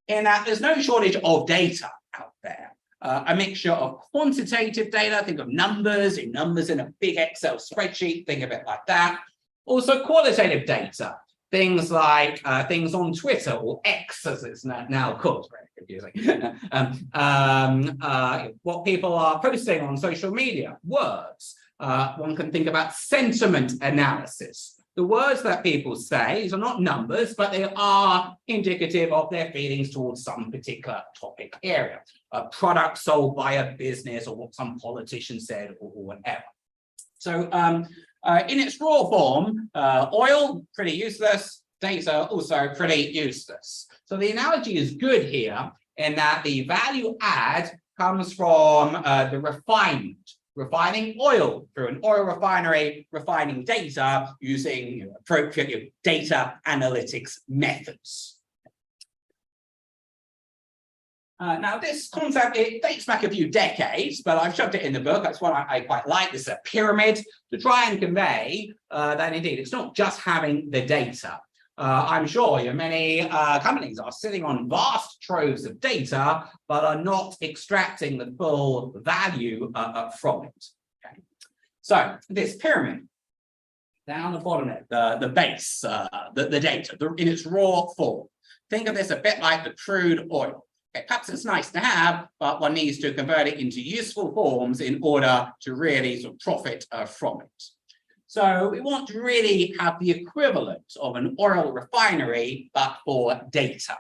in that there's no shortage of data out there. A mixture of quantitative data, think of numbers in a big Excel spreadsheet, think of it like that. Also qualitative data, things like things on Twitter or X as it's now called, very confusing. What people are posting on social media, words. One can think about sentiment analysis. The words that people say, these are not numbers, but they are indicative of their feelings towards some particular topic area. A product sold by a business or what some politician said or whatever. So in its raw form, oil, pretty useless, data also pretty useless. So the analogy is good here in that the value add comes from the refining oil through an oil refinery, refining data using appropriate data analytics methods. Now, this concept, it dates back a few decades, but I've shoved it in the book. That's what I quite like. This is a pyramid to try and convey that indeed it's not just having the data. I'm sure many companies are sitting on vast troves of data, but are not extracting the full value from it. Okay. So this pyramid, down the bottom there, the base, the data in its raw form. Think of this a bit like the crude oil. Okay, perhaps it's nice to have, but one needs to convert it into useful forms in order to really sort of profit from it. So we want to really have the equivalent of an oil refinery, but for data,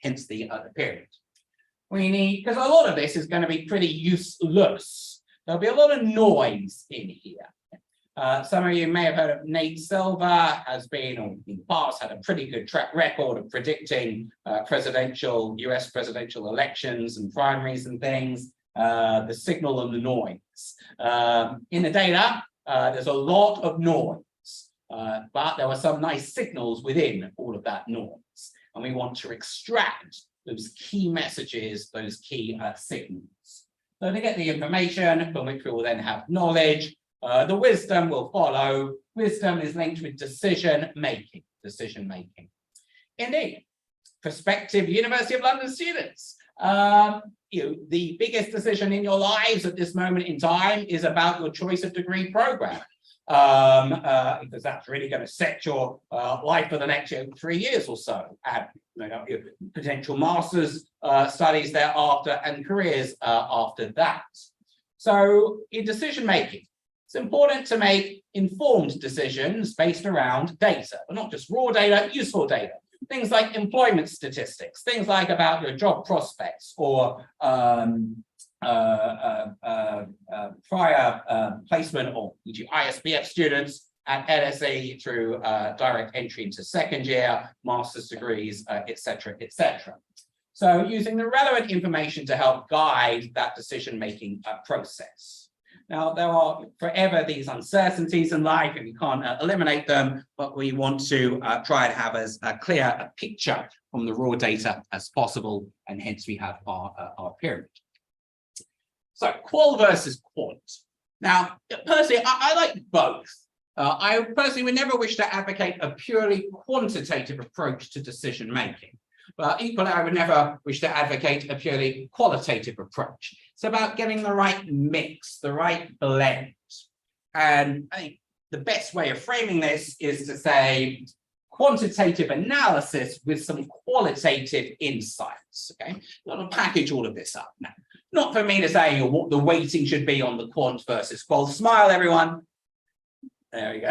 hence the period. We need, because a lot of this is going to be pretty useless. There'll be a lot of noise in here. Some of you may have heard of Nate Silver, has been, or in the past, had a pretty good track record of predicting US presidential elections and primaries and things, the signal and the noise. In the data, there's a lot of noise, but there were some nice signals within all of that noise. And we want to extract those key messages, those key signals. So to get the information from which we will then have knowledge, the wisdom will follow. Wisdom is linked with decision making. Indeed, prospective University of London students, the biggest decision in your lives at this moment in time is about your choice of degree program, because that's really going to set your life for the next 3 years or so, and potential master's studies thereafter and careers after that. So in decision making, it's important to make informed decisions based around data, but not just raw data, useful data. Things like employment statistics, things like about your job prospects or prior placement or ISBF students at LSE through direct entry into second year, master's degrees, etc., etc. So using the relevant information to help guide that decision-making process. Now, there are forever these uncertainties in life, and we can't eliminate them, but we want to try and have as clear a picture from the raw data as possible, and hence we have our pyramid. So, qual versus quant. Now, personally, I like both. I personally would never wish to advocate a purely quantitative approach to decision making. But equally, I would never wish to advocate a purely qualitative approach. It's about getting the right mix, the right blend. And I think the best way of framing this is to say quantitative analysis with some qualitative insights. Okay, I'm going to package all of this up now. Not for me to say what the weighting should be on the quant versus qual. Smile, everyone. There we go.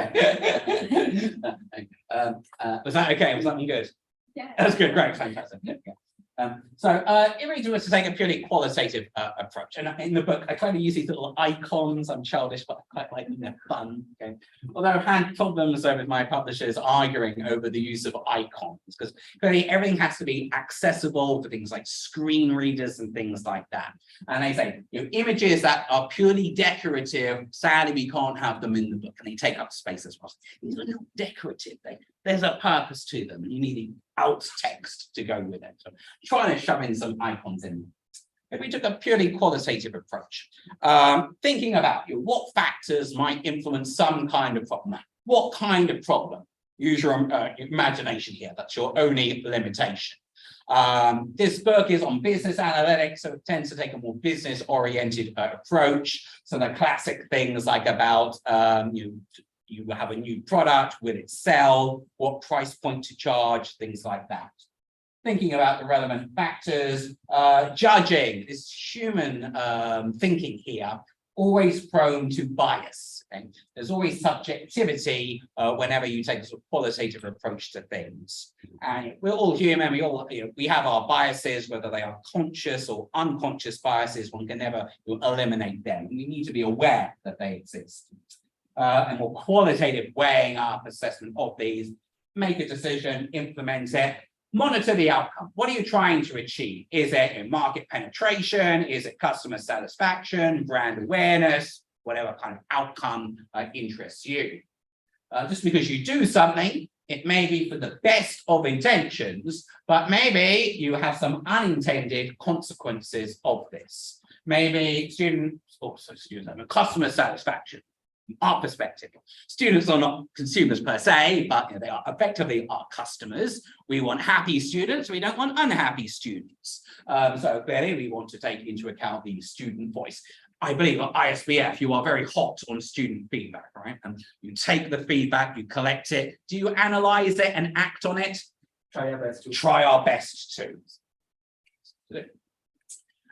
Was that okay? Was that good? Yeah. That's good, great, fantastic. Yeah. If we were to take a purely qualitative approach, and in the book, I try to use these little icons. I'm childish, but I quite like them, they're fun. Okay. Although I've had problems with my publishers arguing over the use of icons, because clearly everything has to be accessible for things like screen readers and things like that. And they say, images that are purely decorative, sadly, we can't have them in the book, and they take up space as well. These are not decorative. There's a purpose to them, and you need alt text to go with it. So trying to shove in some icons in. If we took a purely qualitative approach, thinking about what factors might influence some kind of problem. What kind of problem? Use your imagination here. That's your only limitation. This book is on business analytics, so it tends to take a more business-oriented approach. So the classic things like about you have a new product, will it sell, what price point to charge, things like that. Thinking about the relevant factors, judging, this human thinking here, always prone to bias. Okay? There's always subjectivity whenever you take a sort of qualitative approach to things. And we're all human, we have our biases, whether they are conscious or unconscious biases, one can never eliminate them. We need to be aware that they exist. And more qualitative weighing up assessment of these, make a decision, implement it, monitor the outcome. What are you trying to achieve? Is it market penetration? Is it customer satisfaction, brand awareness, whatever kind of outcome interests you? Just because you do something, it may be for the best of intentions, but maybe you have some unintended consequences of this. Maybe customer satisfaction. Our perspective. Students are not consumers per se, but they are effectively our customers. We want happy students, we don't want unhappy students. So clearly we want to take into account the student voice. I believe at ISBF, you are very hot on student feedback, right? And you take the feedback, you collect it. Do you analyze it and act on it? Try our best to. And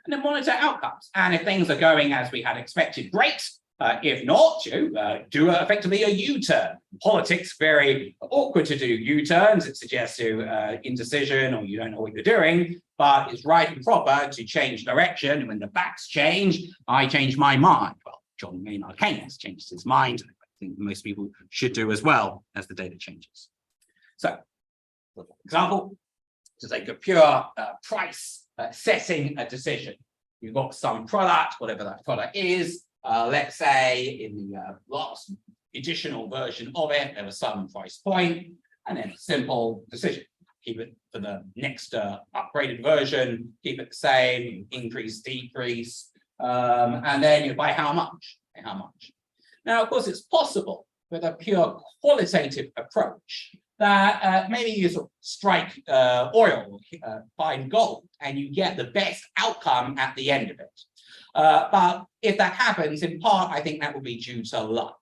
then monitor outcomes. And if things are going as we had expected, great. If not, do effectively a U-turn. Politics, very awkward to do U-turns. It suggests indecision or you don't know what you're doing, but it's right and proper to change direction. When the facts change, I change my mind. Well, John Maynard Keynes changed his mind. I think most people should do as well as the data changes. So, for example, to take a pure price setting a decision. You've got some product, whatever that product is. Let's say in the last additional version of it, there was some price point, and then a simple decision. Keep it for the next upgraded version, keep it the same, increase, decrease, and then you buy how much? How much? Now, of course, it's possible with a pure qualitative approach that maybe you sort of strike oil, find gold, and you get the best outcome at the end of it. But if that happens, in part, I think that would be due to luck.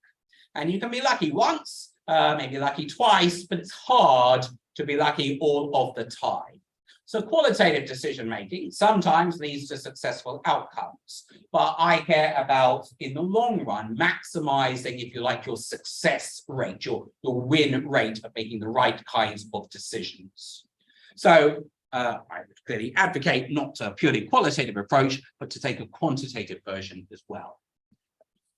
And you can be lucky once, maybe lucky twice, but it's hard to be lucky all of the time. So qualitative decision-making sometimes leads to successful outcomes, but I care about, in the long run, maximizing, if you like, your success rate, your win rate of making the right kinds of decisions. So I would clearly advocate not a purely qualitative approach, but to take a quantitative version as well.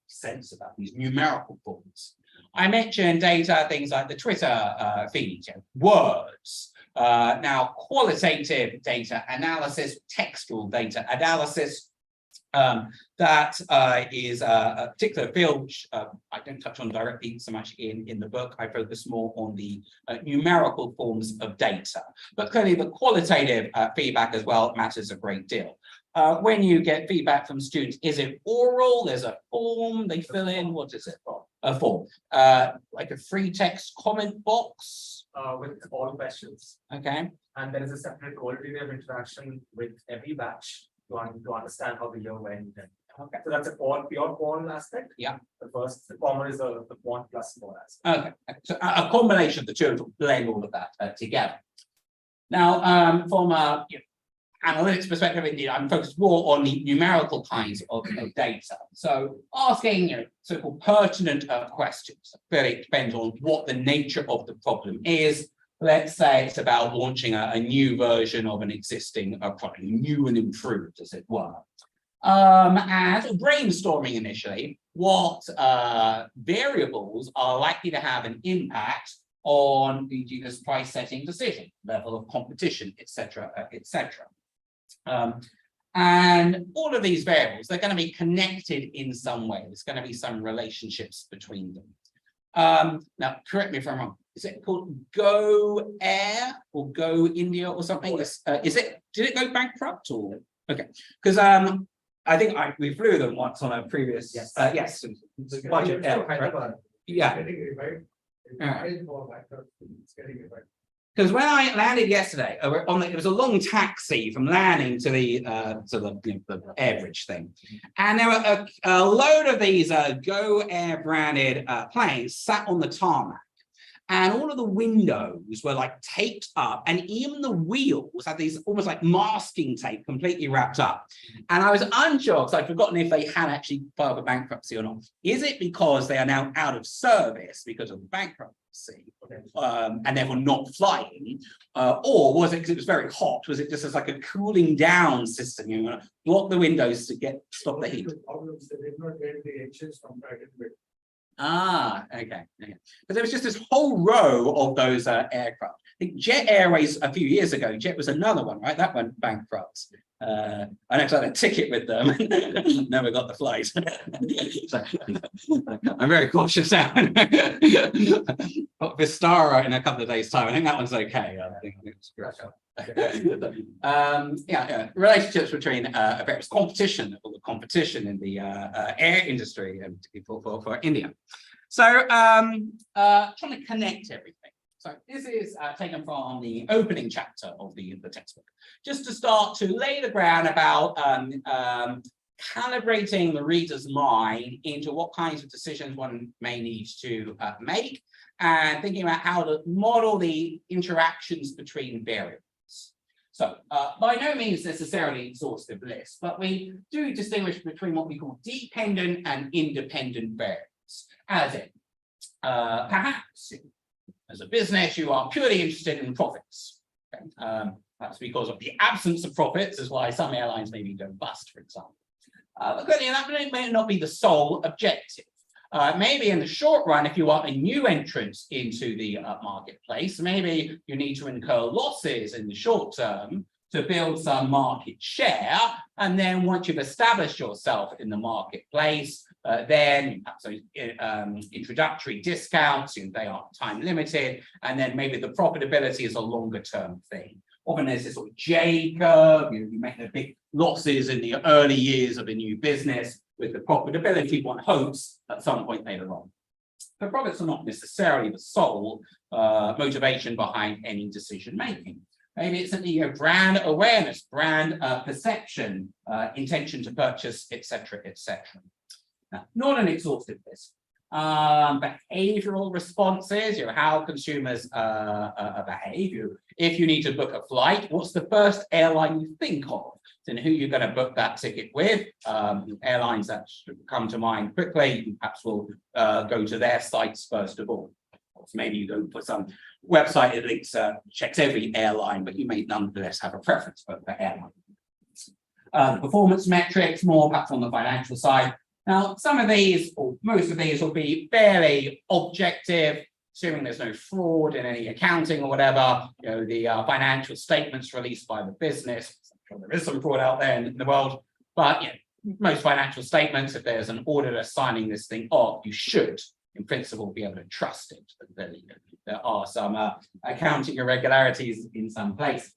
Sense about these numerical forms. I mentioned data, things like the Twitter feed, words. Now, qualitative data analysis, textual data analysis, that is a particular field which I don't touch on directly so much in the book. I focus more on the numerical forms of data, but clearly the qualitative feedback as well matters a great deal. When you get feedback from students, is it oral? There's a form they fill in. What is it? A form, like a free text comment box. With all questions. Okay. And there is a separate qualitative interaction with every batch to understand how the year went. Okay. So that's a pure quant aspect. Yeah. The former is the quant plus more aspect. Okay. So a combination of the two to blend all of that together. Now, from a analytics perspective, indeed, I'm focused more on the numerical kinds of data. So asking so-called pertinent questions. Really depends on what the nature of the problem is. Let's say it's about launching a new version of an existing product, new and improved, as it were. And brainstorming initially, what variables are likely to have an impact on the price setting decision, level of competition, etc., etc. And all of these variables, they're going to be connected in some way. There's going to be some relationships between them. Now, correct me if I'm wrong. Is it called Go Air or Go India or something? Did it go bankrupt or? Okay, because I think we flew them once on a previous. Yes. Budget air, right? Yeah. Because when I landed yesterday, it was a long taxi from landing to the air bridge thing, and there were a load of these Go Air branded planes sat on the tarmac, and all of the windows were like taped up, and even the wheels had these almost like masking tape completely wrapped up. And I was unsure because I'd forgotten if they had actually filed for bankruptcy or not. Is it because they are now out of service because of the bankruptcy? And therefore not flying, or was it because it was very hot? Was it just as like a cooling down system? You know, block the windows to stop the heat. Ah, okay. But there was just this whole row of those aircraft. I think Jet Airways a few years ago. Jet was another one, right? That went bankrupt. I actually had a ticket with them. Never got the flight. So, I'm very cautious now. Got Vistara in a couple of days' time. I think that one's okay. I think it's great. Relationships between various competition in the air industry, and particularly for India. So trying to connect everything. So this is taken from the opening chapter of the textbook, just to start to lay the ground about calibrating the reader's mind into what kinds of decisions one may need to make, and thinking about how to model the interactions between variables. So by no means necessarily exhaustive list, but we do distinguish between what we call dependent and independent variables, as in perhaps as a business, you are purely interested in profits. Okay? That's because of the absence of profits is why some airlines maybe go bust, for example. But clearly that may not be the sole objective. Maybe in the short run, if you are a new entrant into the marketplace, maybe you need to incur losses in the short term to build some market share. And then once you've established yourself in the marketplace, then introductory discounts, they are time limited, and then maybe the profitability is a longer term thing. Often there's this sort of J curve, you make the big losses in the early years of a new business, with the profitability one hopes at some point later on. But profits are not necessarily the sole motivation behind any decision making. Maybe it's simply brand awareness, brand perception, intention to purchase, etc., etc. Now, not an exhaustive list. Behavioral responses, how consumers behave. If you need to book a flight, what's the first airline you think of? And who you're going to book that ticket with? Airlines that come to mind quickly, you perhaps will go to their sites first of all. Maybe you go for some website that links, checks every airline, but you may nonetheless have a preference for the airline. Performance metrics, more perhaps on the financial side. Now, some of these, or most of these, will be fairly objective, assuming there's no fraud in any accounting or whatever. You know, the financial statements released by the business. I'm sure there is some fraud out there in the world, but you know, most financial statements, if there's an auditor signing this thing off, you should, in principle, be able to trust it. But there are some accounting irregularities in some places.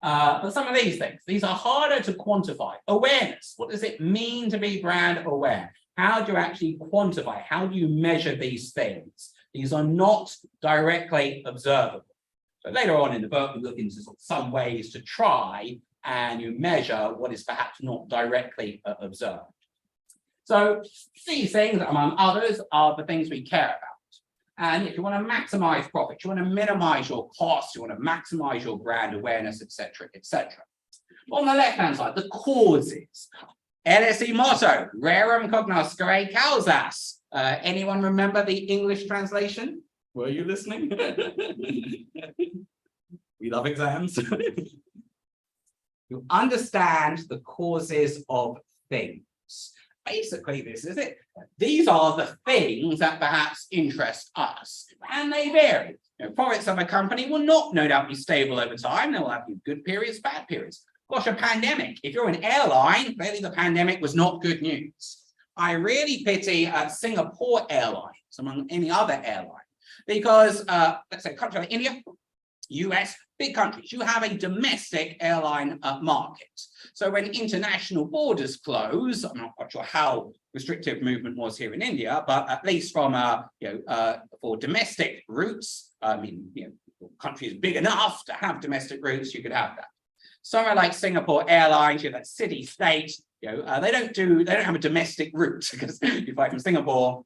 But some of these things, these are harder to quantify. Awareness, what does it mean to be brand aware? How do you actually quantify? How do you measure these things? These are not directly observable. So later on in the book, we look into some ways to try and you measure what is perhaps not directly observed. So these things, among others, are the things we care about. And if you want to maximize profit, you want to minimize your costs, you want to maximize your brand awareness, etc., etc. On the left-hand side, the causes. LSE motto, rerum cognoscere causas. Anyone remember the English translation? Were you listening? We love exams. You understand the causes of things. Basically, this is it. These are the things that perhaps interest us, and they vary. You know, profits of a company will not no doubt be stable over time. They will have good periods, bad periods. Gosh, a pandemic. If you're an airline, clearly the pandemic was not good news. I really pity Singapore Airlines among any other airline, because let's say a country like India, US, big countries, you have a domestic airline market. So when international borders close, I'm not quite sure how restrictive movement was here in India, but at least from for domestic routes, I mean, you know, country is big enough to have domestic routes, you could have that. Somewhere like Singapore Airlines, you have that city state, you know, they don't have a domestic route because you fly from Singapore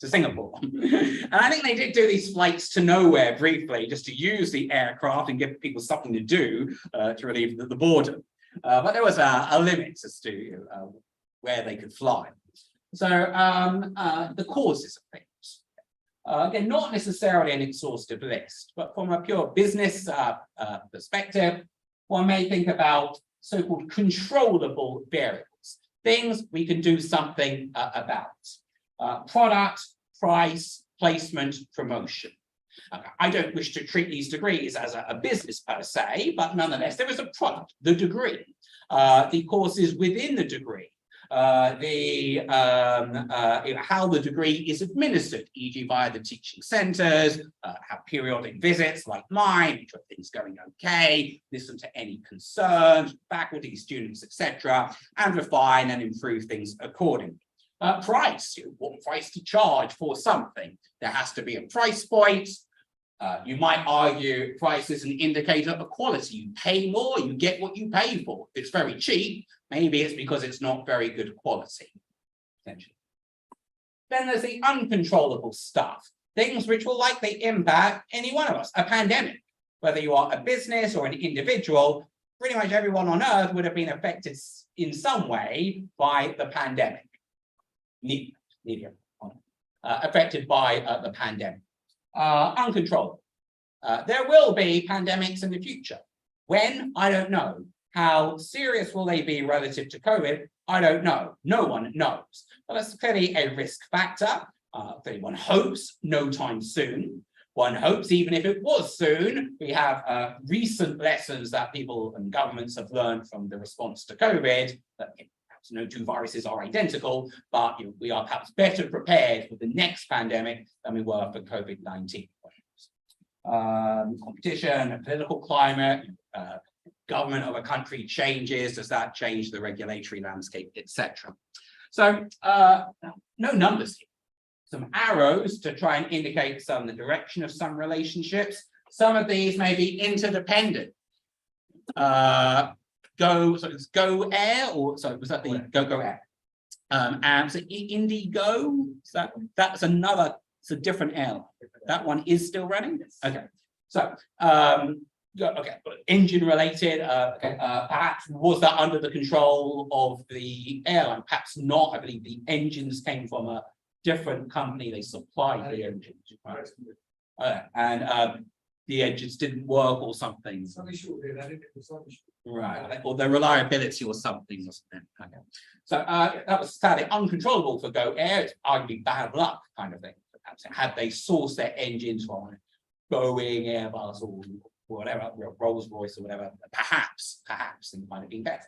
to Singapore. And I think they did do these flights to nowhere briefly, just to use the aircraft and give people something to do to relieve the boredom. But there was a limit as to where they could fly. So the causes of things. Again, not necessarily an exhaustive list, but from a pure business perspective, one may think about so-called controllable variables, things we can do something about. Product, price, placement, promotion. I don't wish to treat these degrees as a business per se, but nonetheless, there is a product, the degree, the courses within the degree, how the degree is administered, e.g. via the teaching centers, have periodic visits like mine, make sure things going okay, listen to any concerns, faculty, students, etc., and refine and improve things accordingly. Price, what price to charge for something. There has to be a price point. You might argue price is an indicator of quality. You pay more, you get what you pay for. If it's very cheap, maybe it's because it's not very good quality, potentially. Then there's the uncontrollable stuff, things which will likely impact any one of us. A pandemic, whether you are a business or an individual, pretty much everyone on Earth would have been affected in some way by the pandemic. Affected by the pandemic. Uncontrollable. There will be pandemics in the future. When? I don't know. How serious will they be relative to COVID? I don't know. No one knows. But that's clearly a risk factor. Clearly one hopes no time soon. One hopes even if it was soon, we have recent lessons that people and governments have learned from the response to COVID, that no two viruses are identical, but we are perhaps better prepared for the next pandemic than we were for COVID-19. Competition, political climate, government of a country changes, does that change the regulatory landscape, etc. So no numbers here. Some arrows to try and indicate the direction of some relationships. Some of these may be interdependent. So it's Go Air, or sorry, was that the Go Air? And so Indigo, that's another, it's a different airline. That one is still running? Okay. So okay, engine related, perhaps was that under the control of the airline? Perhaps not. I believe the engines came from a different company, they supplied the engines. And the engines didn't work or something. Right, or the reliability or something, wasn't it? Okay. So that was sadly uncontrollable for Go Air. It's arguably bad luck kind of thing. Perhaps had they sourced their engines from Boeing, Airbus, or whatever, Rolls-Royce or whatever, perhaps it might have been better.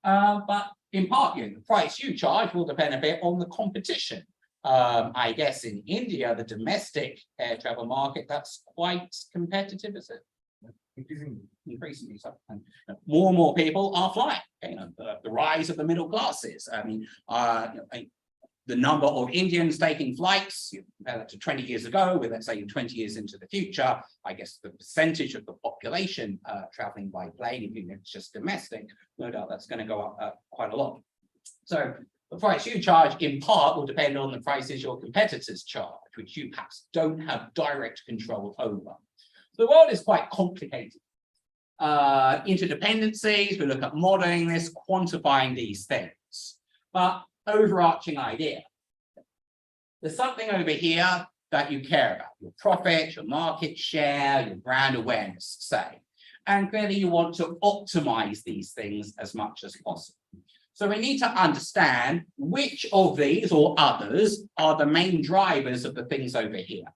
But in part, the price you charge will depend a bit on the competition. I guess in India, the domestic air travel market, that's quite competitive, is it? Increasingly so. And more and more people are flying. The rise of the middle classes. I mean, the number of Indians taking flights, you compare that to 20 years ago, with let's say 20 years into the future, I guess the percentage of the population traveling by plane, even if it's just domestic, no doubt that's going to go up quite a lot. So the price you charge in part will depend on the prices your competitors charge, which you perhaps don't have direct control over. The world is quite complicated. Interdependencies, we look at modeling this, quantifying these things. But overarching idea, there's something over here that you care about, your profit, your market share, your brand awareness, say. And clearly you want to optimize these things as much as possible. So we need to understand which of these or others are the main drivers of the things over here.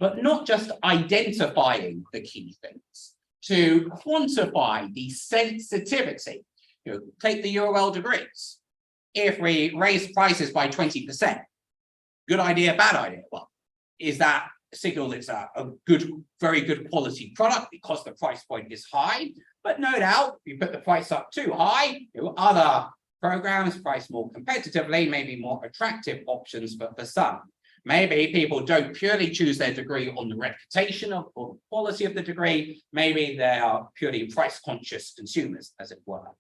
But not just identifying the key things, to quantify the sensitivity. Take the UOL degrees. If we raise prices by 20%, good idea, bad idea? Well, is that a signal that's a good, very good quality product because the price point is high? But no doubt, if you put the price up too high, other programs price more competitively, maybe more attractive options for some. Maybe people don't purely choose their degree on the reputation or the quality of the degree. Maybe they are purely price-conscious consumers, as it were.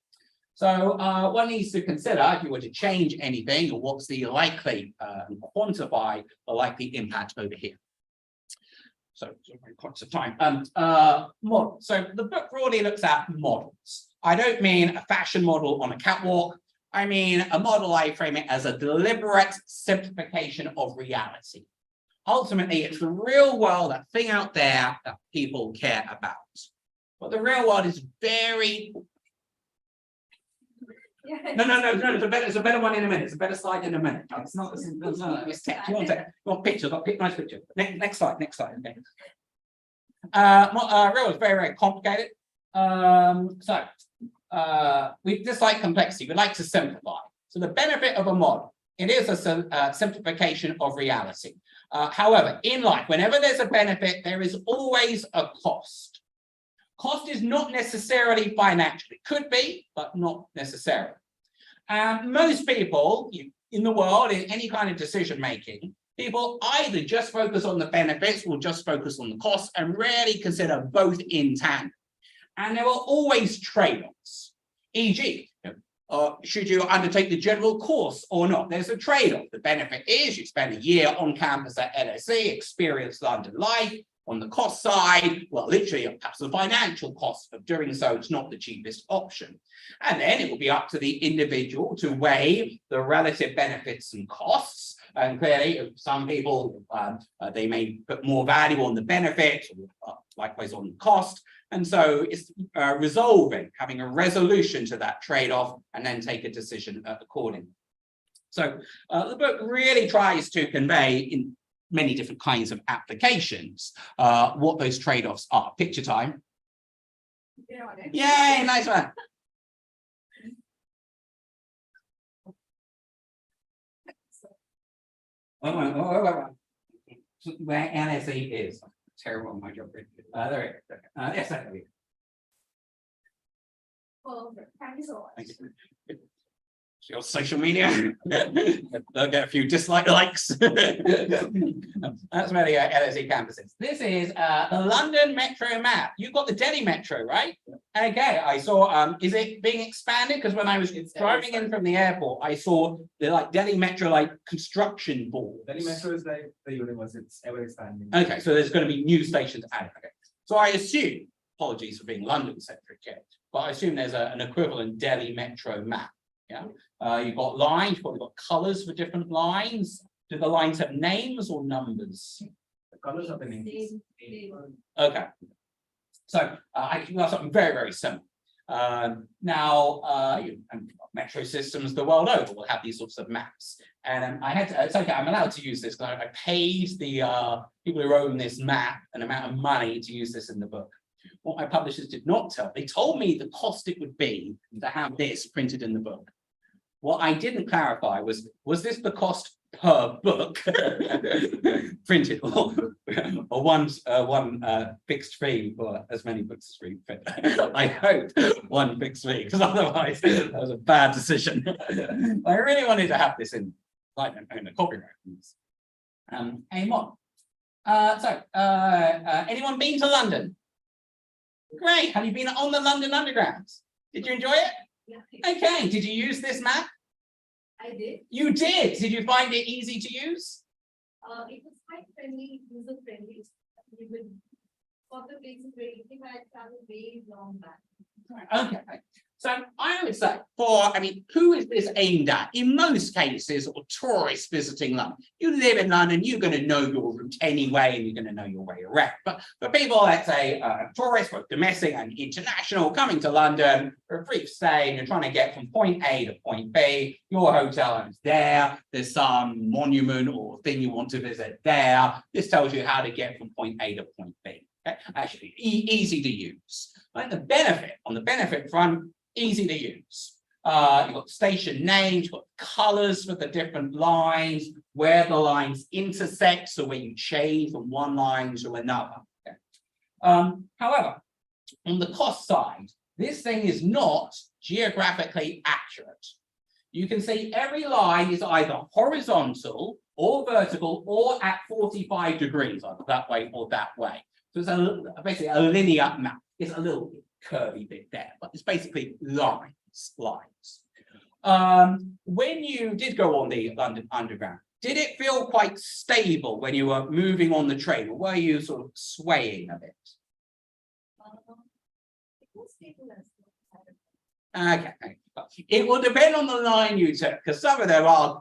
So one needs to consider, if you were to change anything, or what's the likely, quantify the likely impact over here. So, very conscious of time. Model. So the book broadly looks at models. I don't mean a fashion model on a catwalk. I mean a model, I frame it as a deliberate simplification of reality. Ultimately, it's the real world, that thing out there that people care about. But the real world is very... No, there's a better one in a minute. It's a better slide in a minute. No, it's not. It's text. You want pictures? Got a nice picture. Next slide. Okay. Real is very, very complicated. We dislike complexity. We like to simplify. So the benefit of a model, it is a simplification of reality. However, in life, whenever there's a benefit, there is always a cost. Cost is not necessarily financial. It could be, but not necessarily. Most people in the world, in any kind of decision making, people either just focus on the benefits or just focus on the costs and rarely consider both in tandem. And there are always trade-offs. E.g., should you undertake the general course or not? There's a trade-off. The benefit is you spend a year on campus at LSE, experience London life. On the cost side, well, literally, perhaps the financial cost of doing so, it's not the cheapest option. And then it will be up to the individual to weigh the relative benefits and costs. And clearly, some people, they may put more value on the benefit, or likewise on the cost. And so it's having a resolution to that trade-off, and then take a decision accordingly. So the book really tries to convey in many different kinds of applications what those trade-offs are. Picture time. Yay, nice one. Where LSE is. Terrible on my geography. There it is. Yes, I have it. Well, thank you so much. Thank you. Your social media, they'll get a few likes. That's where the LSE campus is. This is the London Metro map. You've got the Delhi Metro, right? Okay, I saw, is it being expanded? Because when I was driving in from the airport, I saw the Delhi Metro construction board. Delhi Metro is like the universe, it's ever expanding. Okay, so there's going to be new stations added. Okay. So I assume, apologies for being London-centric here, but I assume there's an equivalent Delhi Metro map. Yeah, you've got lines, you've probably got colors for different lines. Do the lines have names or numbers? The colors are the names. Okay. So I can do something very, very simple. And metro systems the world over will have these sorts of maps. And it's okay, I'm allowed to use this because I paid the people who own this map an amount of money to use this in the book. What my publishers did not tell, they told me the cost it would be to have this printed in the book. What I didn't clarify was this the cost per book printed, or one fixed fee for as many books as we print? I hope one fixed fee, because otherwise that was a bad decision. I really wanted to have this in. I don't own the copyright. Aim on. Anyone been to London? Great. Have you been on the London Underground? Did you enjoy it? Yeah. Okay. Did you use this map? I did. You did. Did you find it easy to use? It was quite friendly, user friendly. You would spot the places where you think I had traveled way long back. Okay. So I would say who is this aimed at? In most cases, or tourists visiting London. You live in London, you're going to know your route anyway, and you're going to know your way around. But for people, let's say, tourists, both domestic and international, coming to London for a brief stay, and you're trying to get from point A to point B, your hotel is there, there's some monument or thing you want to visit there. This tells you how to get from point A to point B. Okay? Actually, easy to use. Like the benefit, on the benefit front, easy to use. You've got station names, you've got colors for the different lines, where the lines intersect, so where you change from one line to another. Okay. However, on the cost side, this thing is not geographically accurate. You can see every line is either horizontal or vertical or at 45 degrees, either that way or that way. So it's basically a linear map. It's a little curvy bit there, but it's basically lines. When you did go on the London Underground, did it feel quite stable when you were moving on the train, or were you sort of swaying a bit? It was stable as well. Okay, it will depend on the line you took, because some of them are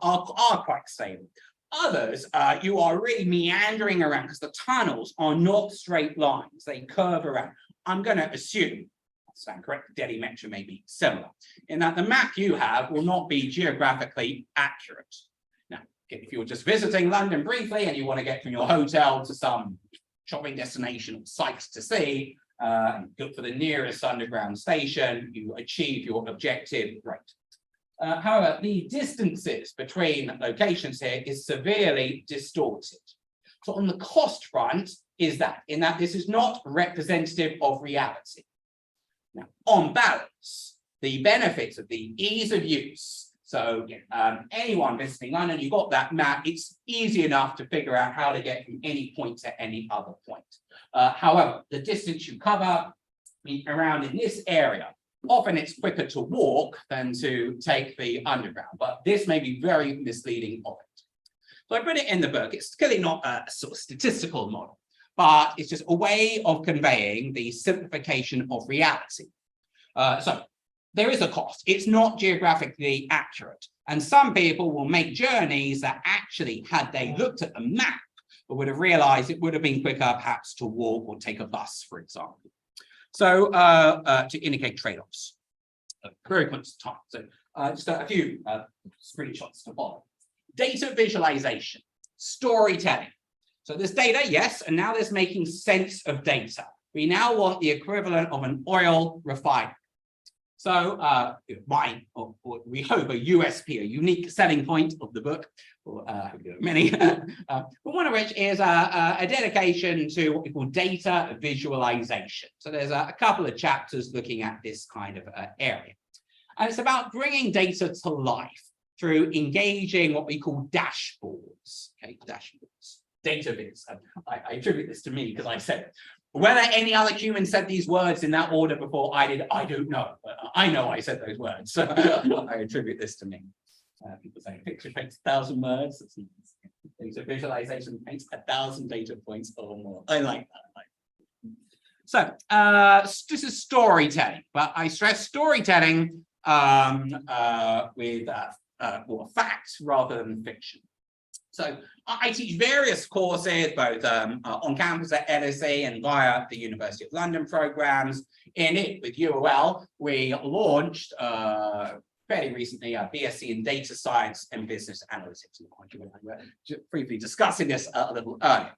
quite stable. Others, you are really meandering around because the tunnels are not straight lines; they curve around. I'm going to assume, stand correct, Delhi Metro may be similar, in that the map you have will not be geographically accurate. Now, if you're just visiting London briefly and you want to get from your hotel to some shopping destination or sites to see, look for the nearest underground station, you achieve your objective rate. However, the distances between locations here is severely distorted. So on the cost front is that, in that this is not representative of reality. Now, on balance, the benefits of the ease of use. So anyone visiting London, you've got that map, it's easy enough to figure out how to get from any point to any other point. However, the distance you cover around in this area, often it's quicker to walk than to take the underground, but this may be very misleading of it. So I put it in the book. It's clearly not a sort of statistical model, but it's just a way of conveying the simplification of reality. So there is a cost. It's not geographically accurate. And some people will make journeys that actually, had they looked at the map, would have realized it would have been quicker perhaps to walk or take a bus, for example. So to indicate trade-offs. Very quick time. So just a few screenshots to follow. Data visualization, storytelling. So there's data, yes, and now there's making sense of data. We now want the equivalent of an oil refinery. So we hope a USP, a unique selling point of the book, or many, but one of which is a dedication to what we call data visualization. So there's a couple of chapters looking at this kind of area. And it's about bringing data to life through engaging what we call dashboards. Okay, dashboards, data viz. I attribute this to me because I said it. Whether any other human said these words in that order before I did, I don't know. But I know I said those words, so I attribute this to me. People say picture paints 1,000 words. Data visualization paints 1,000 data points or more. I like that. So this is storytelling, but I stress storytelling with facts rather than fiction. So I teach various courses, both on campus at LSE and via the University of London programs. In it, with UOL, we launched fairly recently a BSc in Data Science and Business Analytics. We're briefly discussing this a little earlier,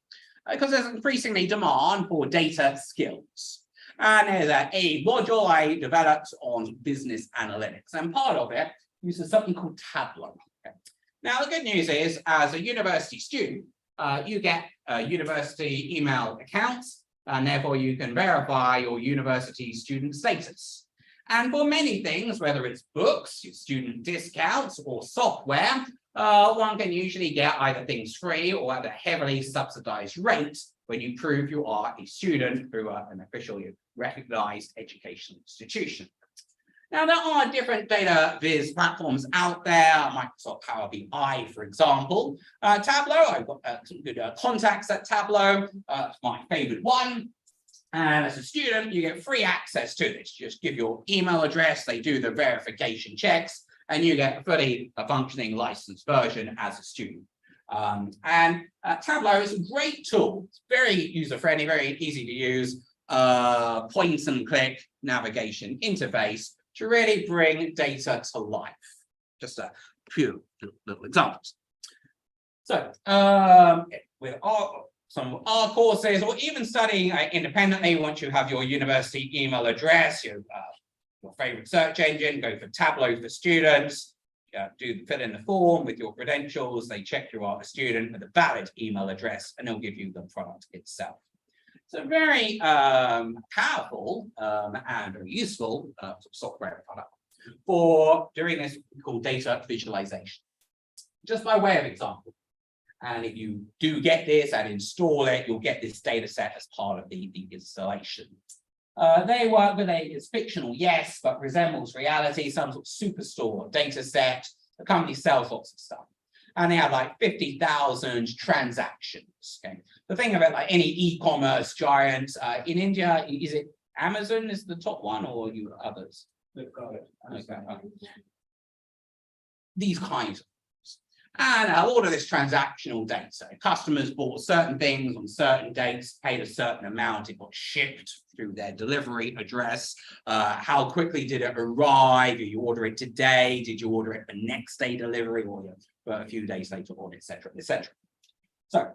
because there's increasingly demand for data skills. And there's a module I developed on business analytics, and part of it uses something called Tableau. Okay. Now, the good news is, as a university student, you get university email accounts, and therefore you can verify your university student status. And for many things, whether it's books, student discounts, or software, one can usually get either things free or at a heavily subsidized rate when you prove you are a student through an officially recognized educational institution. Now, there are different data viz platforms out there, Microsoft Power BI, for example. Tableau, I've got some good contacts at Tableau, it's my favorite one. And as a student, you get free access to this. You just give your email address, they do the verification checks, and you get a fully functioning licensed version as a student. Tableau is a great tool. It's very user-friendly, very easy to use, point and click navigation interface to really bring data to life. Just a few little examples. So with some of our courses, or even studying independently, once you have your university email address, your favorite search engine, go for Tableau for students, fill in the form with your credentials, they check you are a student with a valid email address, and they'll give you the product itself. It's a very powerful and very useful software product for doing this called data visualization. Just by way of example, and if you do get this and install it, you'll get this data set as part of the installation. They work with it's fictional, yes, but resembles reality, some sort of superstore data set. The company sells lots of stuff. And they have like 50,000 transactions. Okay. The thing of it, like any e-commerce giant in India, is it Amazon is the top one, or you others? They've got it. Okay. These kinds of things. And all of this transactional data. Customers bought certain things on certain dates, paid a certain amount, it got shipped through their delivery address. How quickly did it arrive? Did you order it today? Did you order it for next day delivery, or a few days later on, etc., etc. So,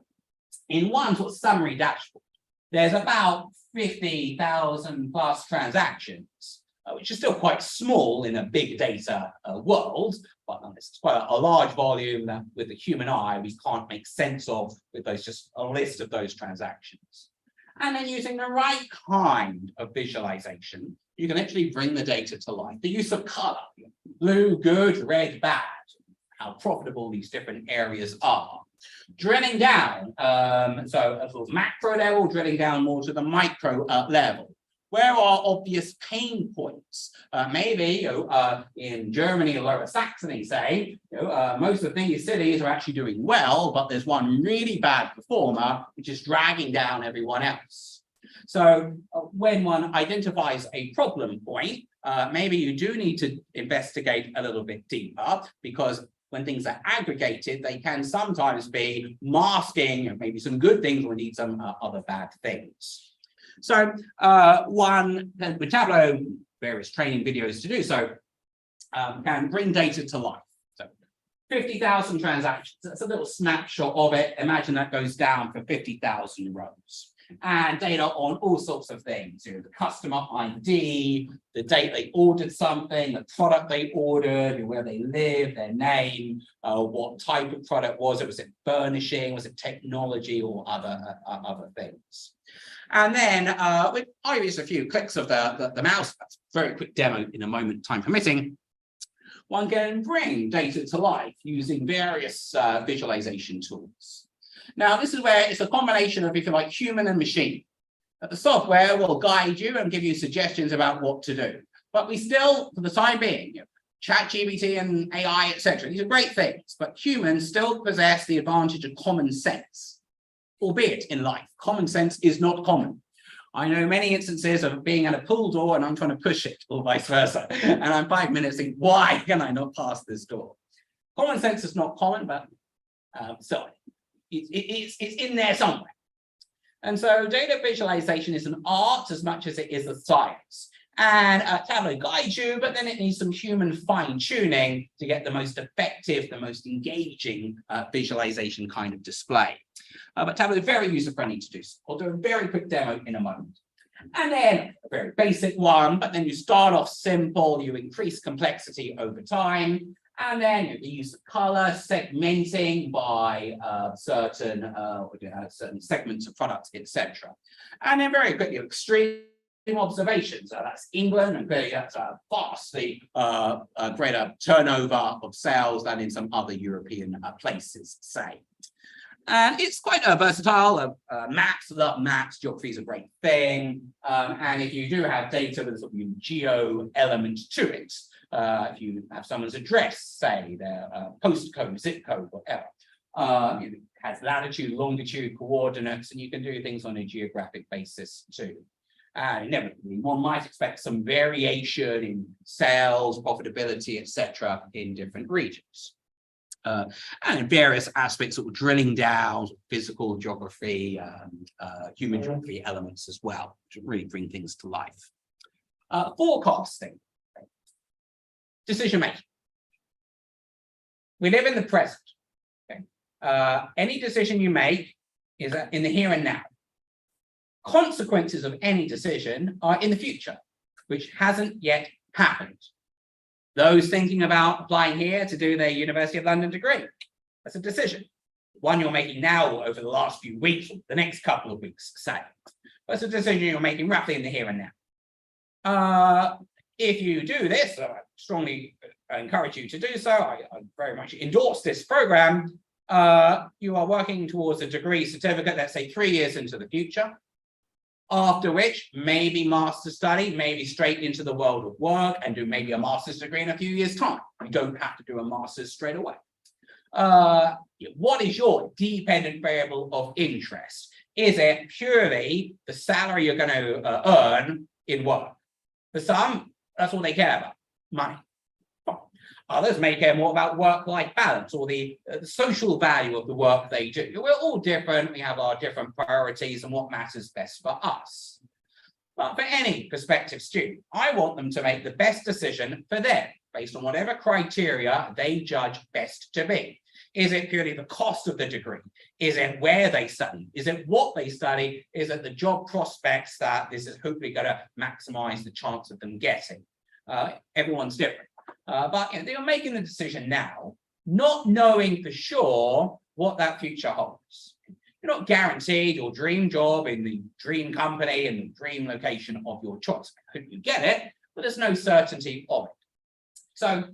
in one sort of summary dashboard, there's about 50,000 plus transactions, which is still quite small in a big data world, but it's quite a large volume that with the human eye we can't make sense of with those, just a list of those transactions. And then using the right kind of visualization, you can actually bring the data to life. The use of color, blue, good, red, bad, how profitable these different areas are. Drilling down, so at sort of macro level, drilling down more to the micro level. Where are obvious pain points? Maybe in Germany, Lower Saxony, say, most of these cities are actually doing well, but there's one really bad performer which is dragging down everyone else. So when one identifies a problem point, maybe you do need to investigate a little bit deeper, because when things are aggregated, they can sometimes be masking maybe some good things or indeed some other bad things. So with Tableau, various training videos to do so, can bring data to life. So 50,000 transactions, that's a little snapshot of it. Imagine that goes down for 50,000 rows. And data on all sorts of things, the customer ID, the date they ordered something, the product they ordered, where they live, their name, what type of product was it furnishing, was it technology, or other things. And then with just a few clicks of the mouse, that's a very quick demo in a moment, time permitting, one can bring data to life using various visualization tools. Now, this is where it's a combination of, if you like, human and machine. The software will guide you and give you suggestions about what to do. But we still, for the time being, ChatGPT and AI, etc., these are great things, but humans still possess the advantage of common sense. Albeit in life, common sense is not common. I know many instances of being at a pool door and I'm trying to push it, or vice versa. And I'm 5 minutes thinking, why can I not pass this door? Common sense is not common, but So it's in there somewhere. And so data visualization is an art as much as it is a science. And Tableau guides you, but then it needs some human fine-tuning to get the most effective, the most engaging visualization kind of display. But Tableau is very user-friendly to do so. I'll do a very quick demo in a moment. And then a very basic one, but then you start off simple, you increase complexity over time, and then the use of color, segmenting by certain segments of products, etc. And then very quickly, extreme observations. That's England, and clearly that's a vastly greater turnover of sales than in some other European places, say. And it's quite versatile. Maps, love maps, geography is a great thing. And if you do have data with a sort of geo element to it, if you have someone's address, say their postcode, zip code, whatever, it has latitude, longitude, coordinates, and you can do things on a geographic basis too. And inevitably, one might expect some variation in sales, profitability, etc., in different regions. And in various aspects, sort of drilling down physical geography, human geography elements as well, to really bring things to life. Forecasting, decision making. We live in the present. Okay? Any decision you make is in the here and now. Consequences of any decision are in the future, which hasn't yet happened. Those thinking about applying here to do their University of London degree, that's a decision. One you're making now over the last few weeks, or the next couple of weeks, say. That's a decision you're making roughly in the here and now. If you do this, I strongly encourage you to do so. I very much endorse this program. You are working towards a degree certificate, let's say 3 years into the future. After which, maybe master's study, maybe straight into the world of work and do maybe a master's degree in a few years' time. You don't have to do a master's straight away. What is your dependent variable of interest? Is it purely the salary you're going to earn in work? For some, that's all they care about, money. Others may care more about work-life balance or the social value of the work they do. We're all different. We have our different priorities and what matters best for us. But for any prospective student, I want them to make the best decision for them based on whatever criteria they judge best to be. Is it purely the cost of the degree? Is it where they study? Is it what they study? Is it the job prospects that this is hopefully going to maximize the chance of them getting? Everyone's different. But they're making the decision now, not knowing for sure what that future holds. You're not guaranteed your dream job in the dream company and the dream location of your choice. I hope you get it, but there's no certainty of it. So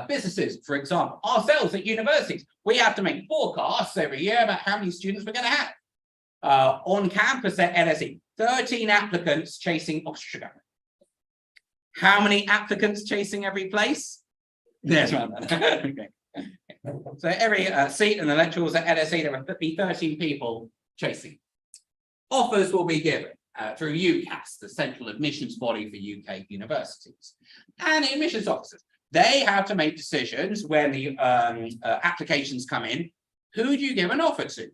businesses, for example, ourselves at universities, we have to make forecasts every year about how many students we're going to have. On campus at LSE, 13 applicants chasing Oxfordshire. How many applicants chasing every place? There's one. Okay. So every seat in the lecture halls at LSE, there will be 13 people chasing. Offers will be given through UCAS, the central admissions body for UK universities. And admissions officers, they have to make decisions when the applications come in. Who do you give an offer to?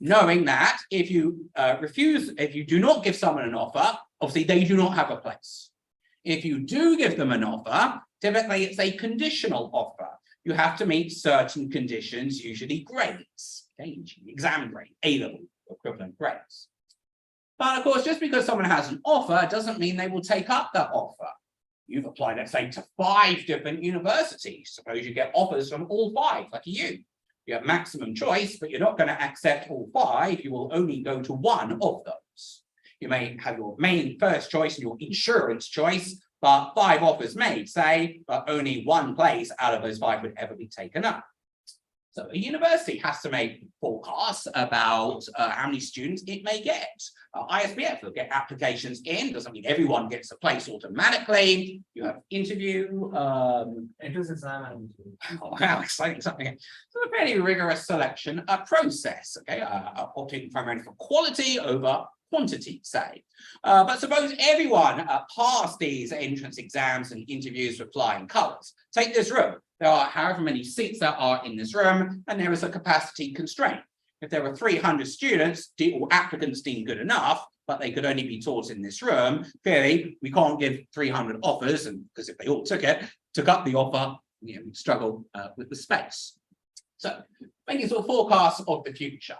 Knowing that if you if you do not give someone an offer, obviously they do not have a place. If you do give them an offer, typically it's a conditional offer. You have to meet certain conditions, usually grades, okay? Exam grade, A-level equivalent grades. But of course, just because someone has an offer doesn't mean they will take up that offer. You've applied, let's say, to 5 different universities. Suppose you get offers from all 5, like you. You have maximum choice, but you're not going to accept all 5. You will only go to one of those. You may have your main first choice and your insurance choice, but 5 offers made, say, but only one place out of those 5 would ever be taken up. So a university has to make forecasts about how many students it may get. ISBF will get applications in, doesn't mean everyone gets a place automatically. You have interview. Entrance exam and interview. Oh, how exciting something. So a fairly rigorous selection process, okay? Opting primarily for quality over quantity, say. But suppose everyone passed these entrance exams and interviews with flying colours. Take this room. There are however many seats there are in this room, and there is a capacity constraint. If there were 300 students or applicants deemed good enough, but they could only be taught in this room, clearly we can't give 300 offers, and because if they all took up the offer, we'd struggle with the space. So making sort of forecasts of the future.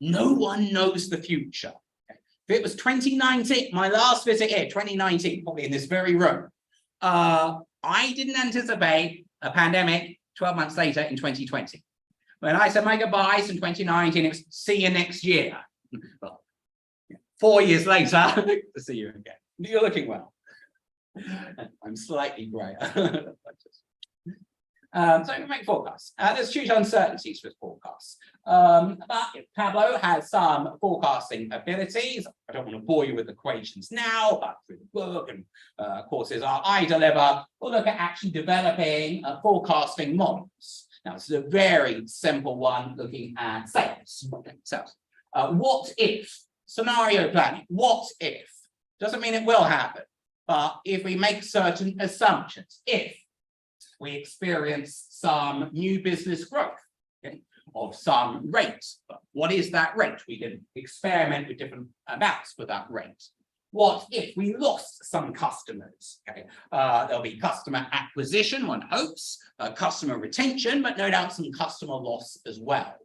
No one knows the future. Okay. If it was 2019, my last visit here, 2019, probably in this very room, I didn't anticipate a pandemic 12 months later in 2020. When I said my goodbyes in 2019, it was see you next year. Well, 4 years later, to see you again. You're looking well. I'm slightly grayer. So we make forecasts. There's huge uncertainties with forecasts. But Tableau has some forecasting abilities. I don't want to bore you with equations now, but through the book and courses I deliver, we'll look at actually developing forecasting models. Now, this is a very simple one looking at sales. What if? Scenario planning. What if? Doesn't mean it will happen. But if we make certain assumptions, if we experience some new business growth, okay, of some rate. But what is that rate? We can experiment with different amounts for that rate. What if we lost some customers? Okay, there'll be customer acquisition, one hopes, customer retention, but no doubt some customer loss as well.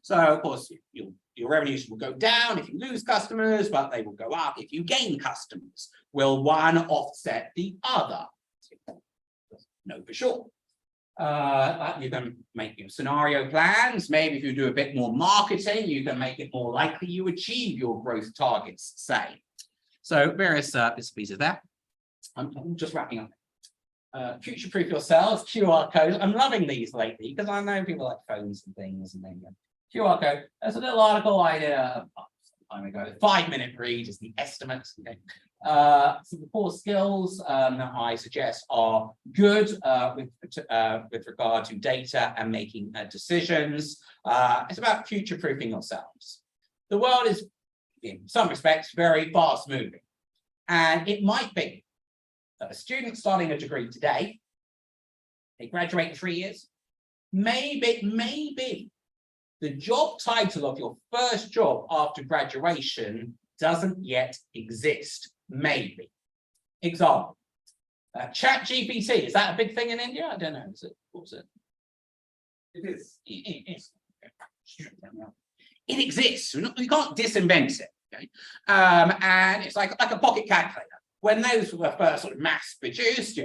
So, of course, your revenues will go down if you lose customers, but they will go up if you gain customers. Will one offset the other? No, for sure. You can make your scenario plans. Maybe if you do a bit more marketing, you can make it more likely you achieve your growth targets, say. So various bits and pieces there. I'm just wrapping up. Future-proof yourselves, QR codes. I'm loving these lately because I know people like phones and things and then QR code. There's a little article I did some time ago. 5-minute read is the estimate. Okay. Some of the core skills that I suggest are good with regard to data and making decisions. It's about future-proofing yourselves. The world is, in some respects, very fast-moving, and it might be that a student starting a degree today, they graduate in 3 years, maybe the job title of your first job after graduation doesn't yet exist. Maybe. Example, ChatGPT, is that a big thing in India? I don't know. Is it? What's it? It is. It is. It exists. We can't disinvent it. Okay? And it's like a pocket calculator. When those were first sort of mass produced,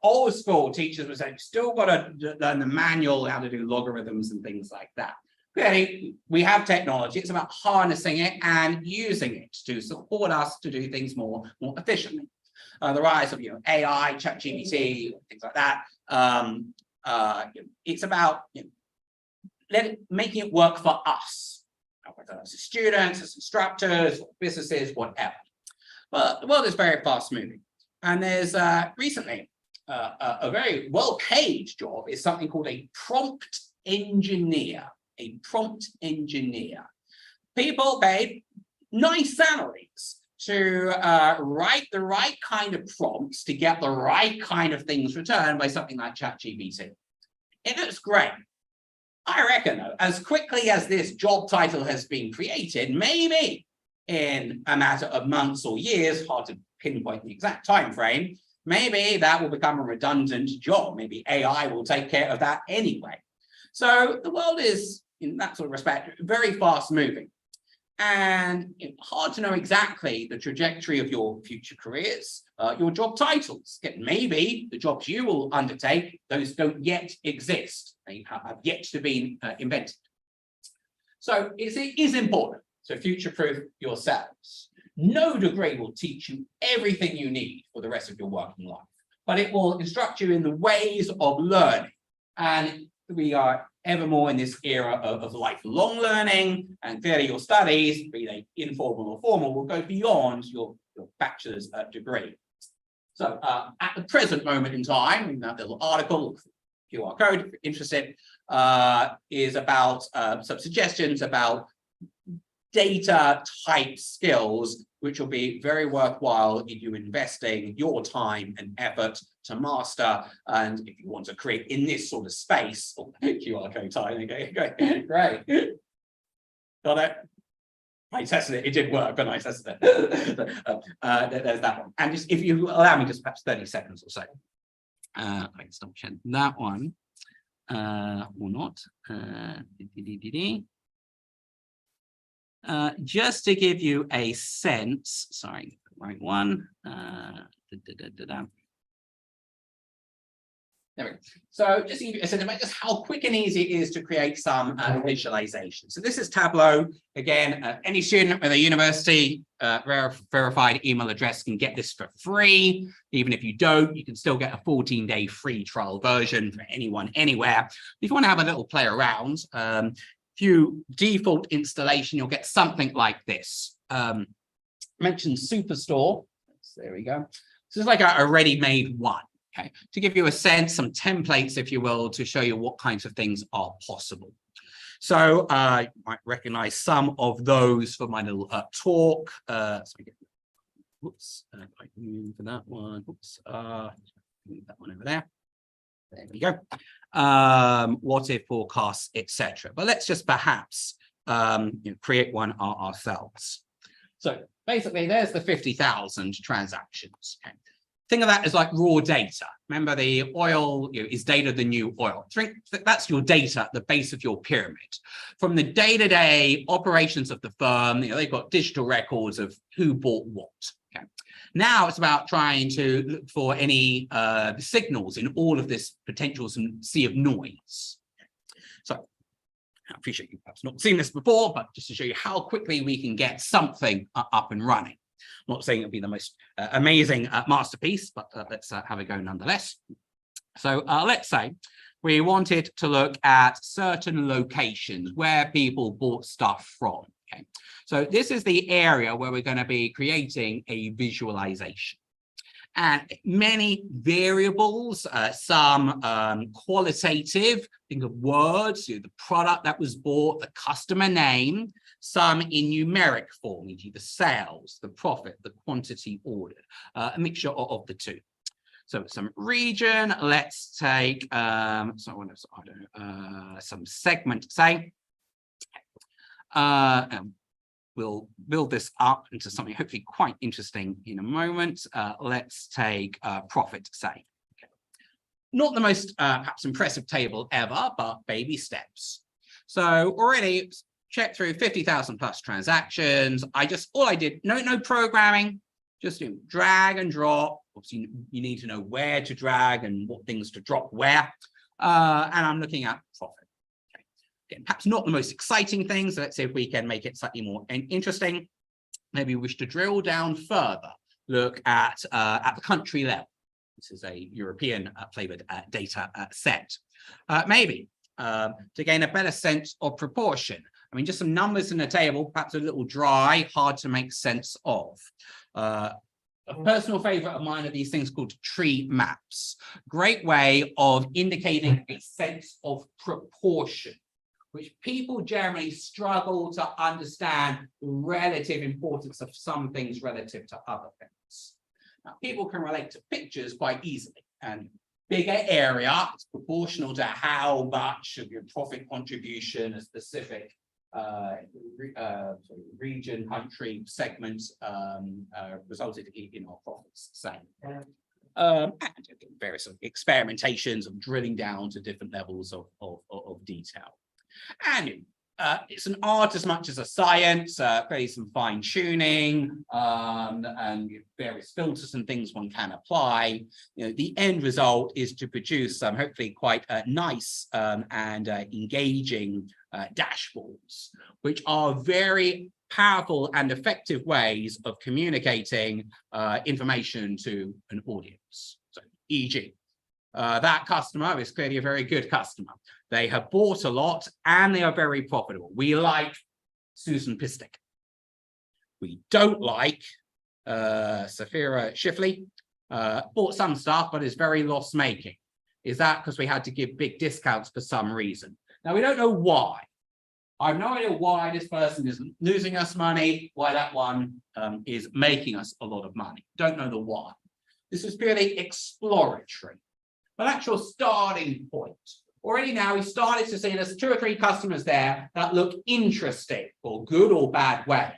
old school teachers would say, you still got to learn the manual, how to do logarithms and things like that. Clearly, we have technology. It's about harnessing it and using it to support us to do things more efficiently. The rise of AI, ChatGPT, things like that. It's about making it work for us, whether it's students, as instructors, businesses, whatever. But the world is very fast moving, and there's recently a very well-paid job is something called a prompt engineer. A prompt engineer. People paid nice salaries to write the right kind of prompts to get the right kind of things returned by something like ChatGPT. It looks great. I reckon, though, as quickly as this job title has been created, maybe in a matter of months or years, hard to pinpoint the exact time frame, maybe that will become a redundant job. Maybe AI will take care of that anyway. So the world is, in that sort of respect, very fast moving, and hard to know exactly the trajectory of your future careers, your job titles. Maybe the jobs you will undertake, those don't yet exist. They have yet to be invented. So it is important to future-proof yourselves. No degree will teach you everything you need for the rest of your working life, but it will instruct you in the ways of learning. And we are ever more in this era of lifelong learning, and clearly your studies, be they informal or formal, will go beyond your bachelor's degree. So at the present moment in time, in that little article, QR code, if you're interested, is about some suggestions about data type skills, which will be very worthwhile if you're investing your time and effort to master. And if you want to create in this sort of space, QR code time, okay, great. Got it? I tested it, it did work, and I tested it. There's that one. And just if you allow me just perhaps 30 seconds or so. I can stop sharing that one. Or not. Just to give you a sense, sorry, right one. There we go. So just to give you a sense about just how quick and easy it is to create some visualization. So this is Tableau. Again, any student with a university verified email address can get this for free. Even if you don't, you can still get a 14-day free trial version for anyone, anywhere. If you want to have a little play around, if you default installation, you'll get something like this. Mentioned Superstore. So there we go. This is like a ready-made one. Okay, to give you a sense, some templates, if you will, to show you what kinds of things are possible. So you might recognize some of those for my little talk. Whoops, I move for that one. Whoops, move that one over there. There we go. What if forecasts, etc. But let's just perhaps create one ourselves. So basically, there's the 50,000 transactions. Okay. Think of that as like raw data. Remember, the oil is data the new oil. That's your data at the base of your pyramid. From the day-to-day operations of the firm, they've got digital records of who bought what. Okay. Now it's about trying to look for any signals in all of this potential sea of noise. So I appreciate you perhaps not seen this before, but just to show you how quickly we can get something up and running. I'm not saying it'll be the most amazing masterpiece, but let's have a go nonetheless. So let's say we wanted to look at certain locations where people bought stuff from. Okay, so this is the area where we're going to be creating a visualization. And many variables, some qualitative, think of words, the product that was bought, the customer name, some in numeric form, e.g. the sales, the profit, the quantity ordered, a mixture of the two. So some region, let's take some segment, say. We'll build this up into something hopefully quite interesting in a moment. Let's take profit, say. Okay. Not the most perhaps impressive table ever, but baby steps. So already check through 50,000 plus transactions. All I did, no programming, just drag and drop. Obviously, you need to know where to drag and what things to drop where. And I'm looking at profit. Again, perhaps not the most exciting things. So let's see if we can make it slightly more interesting. Maybe we wish to drill down further, look at the country level. This is a European flavored data set. Maybe to gain a better sense of proportion. I mean, just some numbers in the table, perhaps a little dry, hard to make sense of. A personal favorite of mine are these things called tree maps. Great way of indicating a sense of proportion, which people generally struggle to understand the relative importance of some things relative to other things. Now, people can relate to pictures quite easily, and bigger area is proportional to how much of your profit contribution, a specific region, country, segment resulted in our profits, say. And various experimentations of drilling down to different levels of detail. And it's an art as much as a science, very some fine tuning and various filters and things one can apply. The end result is to produce some hopefully quite nice and engaging dashboards, which are very powerful and effective ways of communicating information to an audience. So, e.g., that customer is clearly a very good customer. They have bought a lot and they are very profitable. We like Susan Pistick. We don't like Safira Shifley. Bought some stuff, but is very loss-making. Is that because we had to give big discounts for some reason? Now, we don't know why. I have no idea why this person is losing us money, why that one is making us a lot of money. Don't know the why. This is purely exploratory. But that's your starting point. Already now we started to see there's 2 or 3 customers there that look interesting for good or bad ways.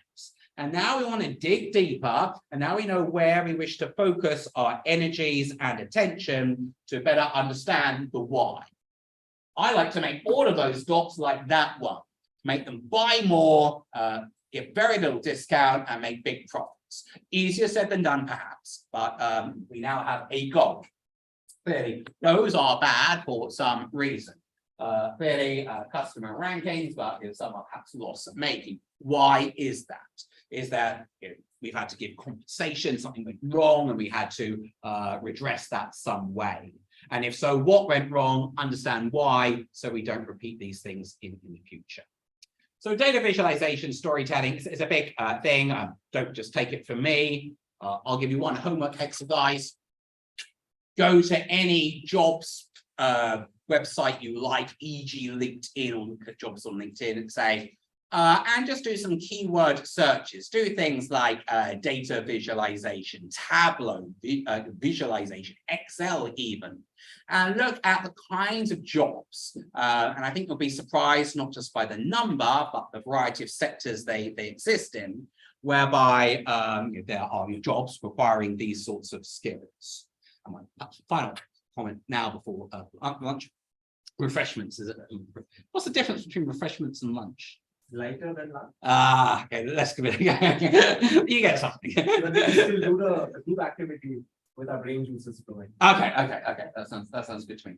And now we want to dig deeper, and now we know where we wish to focus our energies and attention to better understand the why. I like to make all of those dots like that one, make them buy more, give very little discount, and make big profits. Easier said than done, perhaps, but we now have a goal. Clearly, those are bad for some reason. Clearly, customer rankings, but some are perhaps loss making. Why is that? Is that we've had to give compensation, something went wrong, and we had to redress that some way. And if so, what went wrong? Understand why, so we don't repeat these things in the future. So data visualization, storytelling is a big thing. Don't just take it from me. I'll give you one homework exercise. Go to any jobs website you like, e.g. LinkedIn, or look at jobs on LinkedIn and say, and just do some keyword searches. Do things like data visualization, Tableau visualization, Excel even, and look at the kinds of jobs. And I think you'll be surprised not just by the number, but the variety of sectors they exist in, whereby there are jobs requiring these sorts of skills. And my final comment now before lunch. Refreshments. What's the difference between refreshments and lunch? Lighter than lunch. Okay, let's give it. You get something. But we still do the group activity with our brain juices flowing. Okay. That sounds good to me.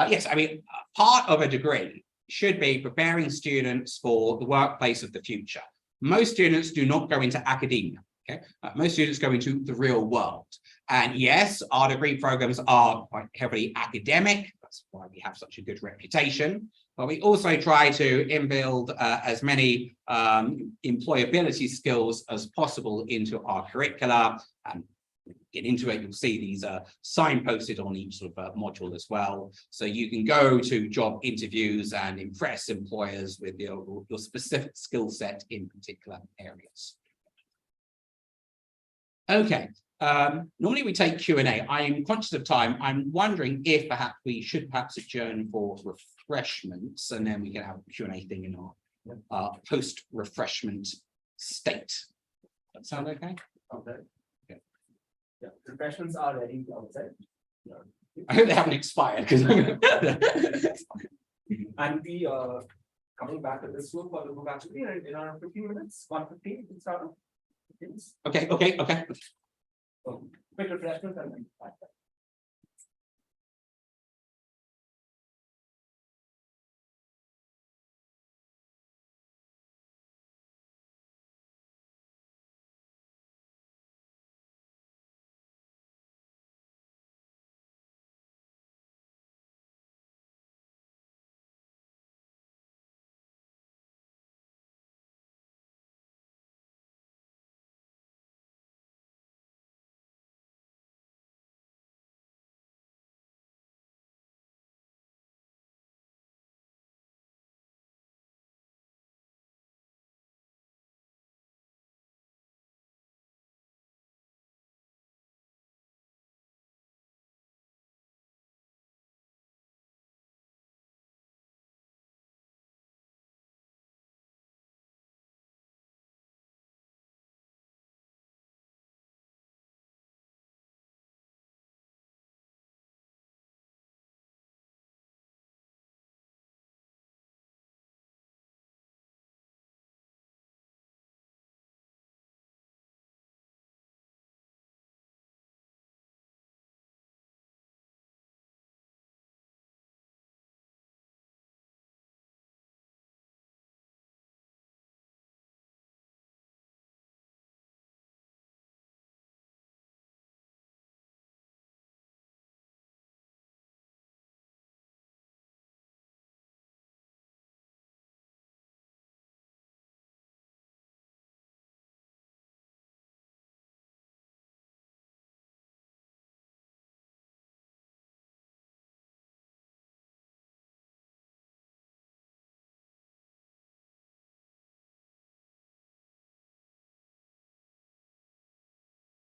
Yes, I mean, part of a degree should be preparing students for the workplace of the future. Most students do not go into academia. Okay, most students go into the real world. And yes, our degree programs are quite heavily academic. That's why we have such a good reputation. But we also try to inbuild as many employability skills as possible into our curricula. And get into it, you'll see these signposted on each sort of module as well. So you can go to job interviews and impress employers with your specific skill set in particular areas. Okay. Normally we take Q&A. I'm conscious of time. I'm wondering if perhaps we should adjourn for refreshments, and then we can have a Q&A thing in our post-refreshment state. That sound okay? Okay. Yeah, refreshments are ready outside. I hope they haven't expired. And we coming back to this room for the book actually in around 15 minutes, 1:15 we start. Okay. So quick refreshment and then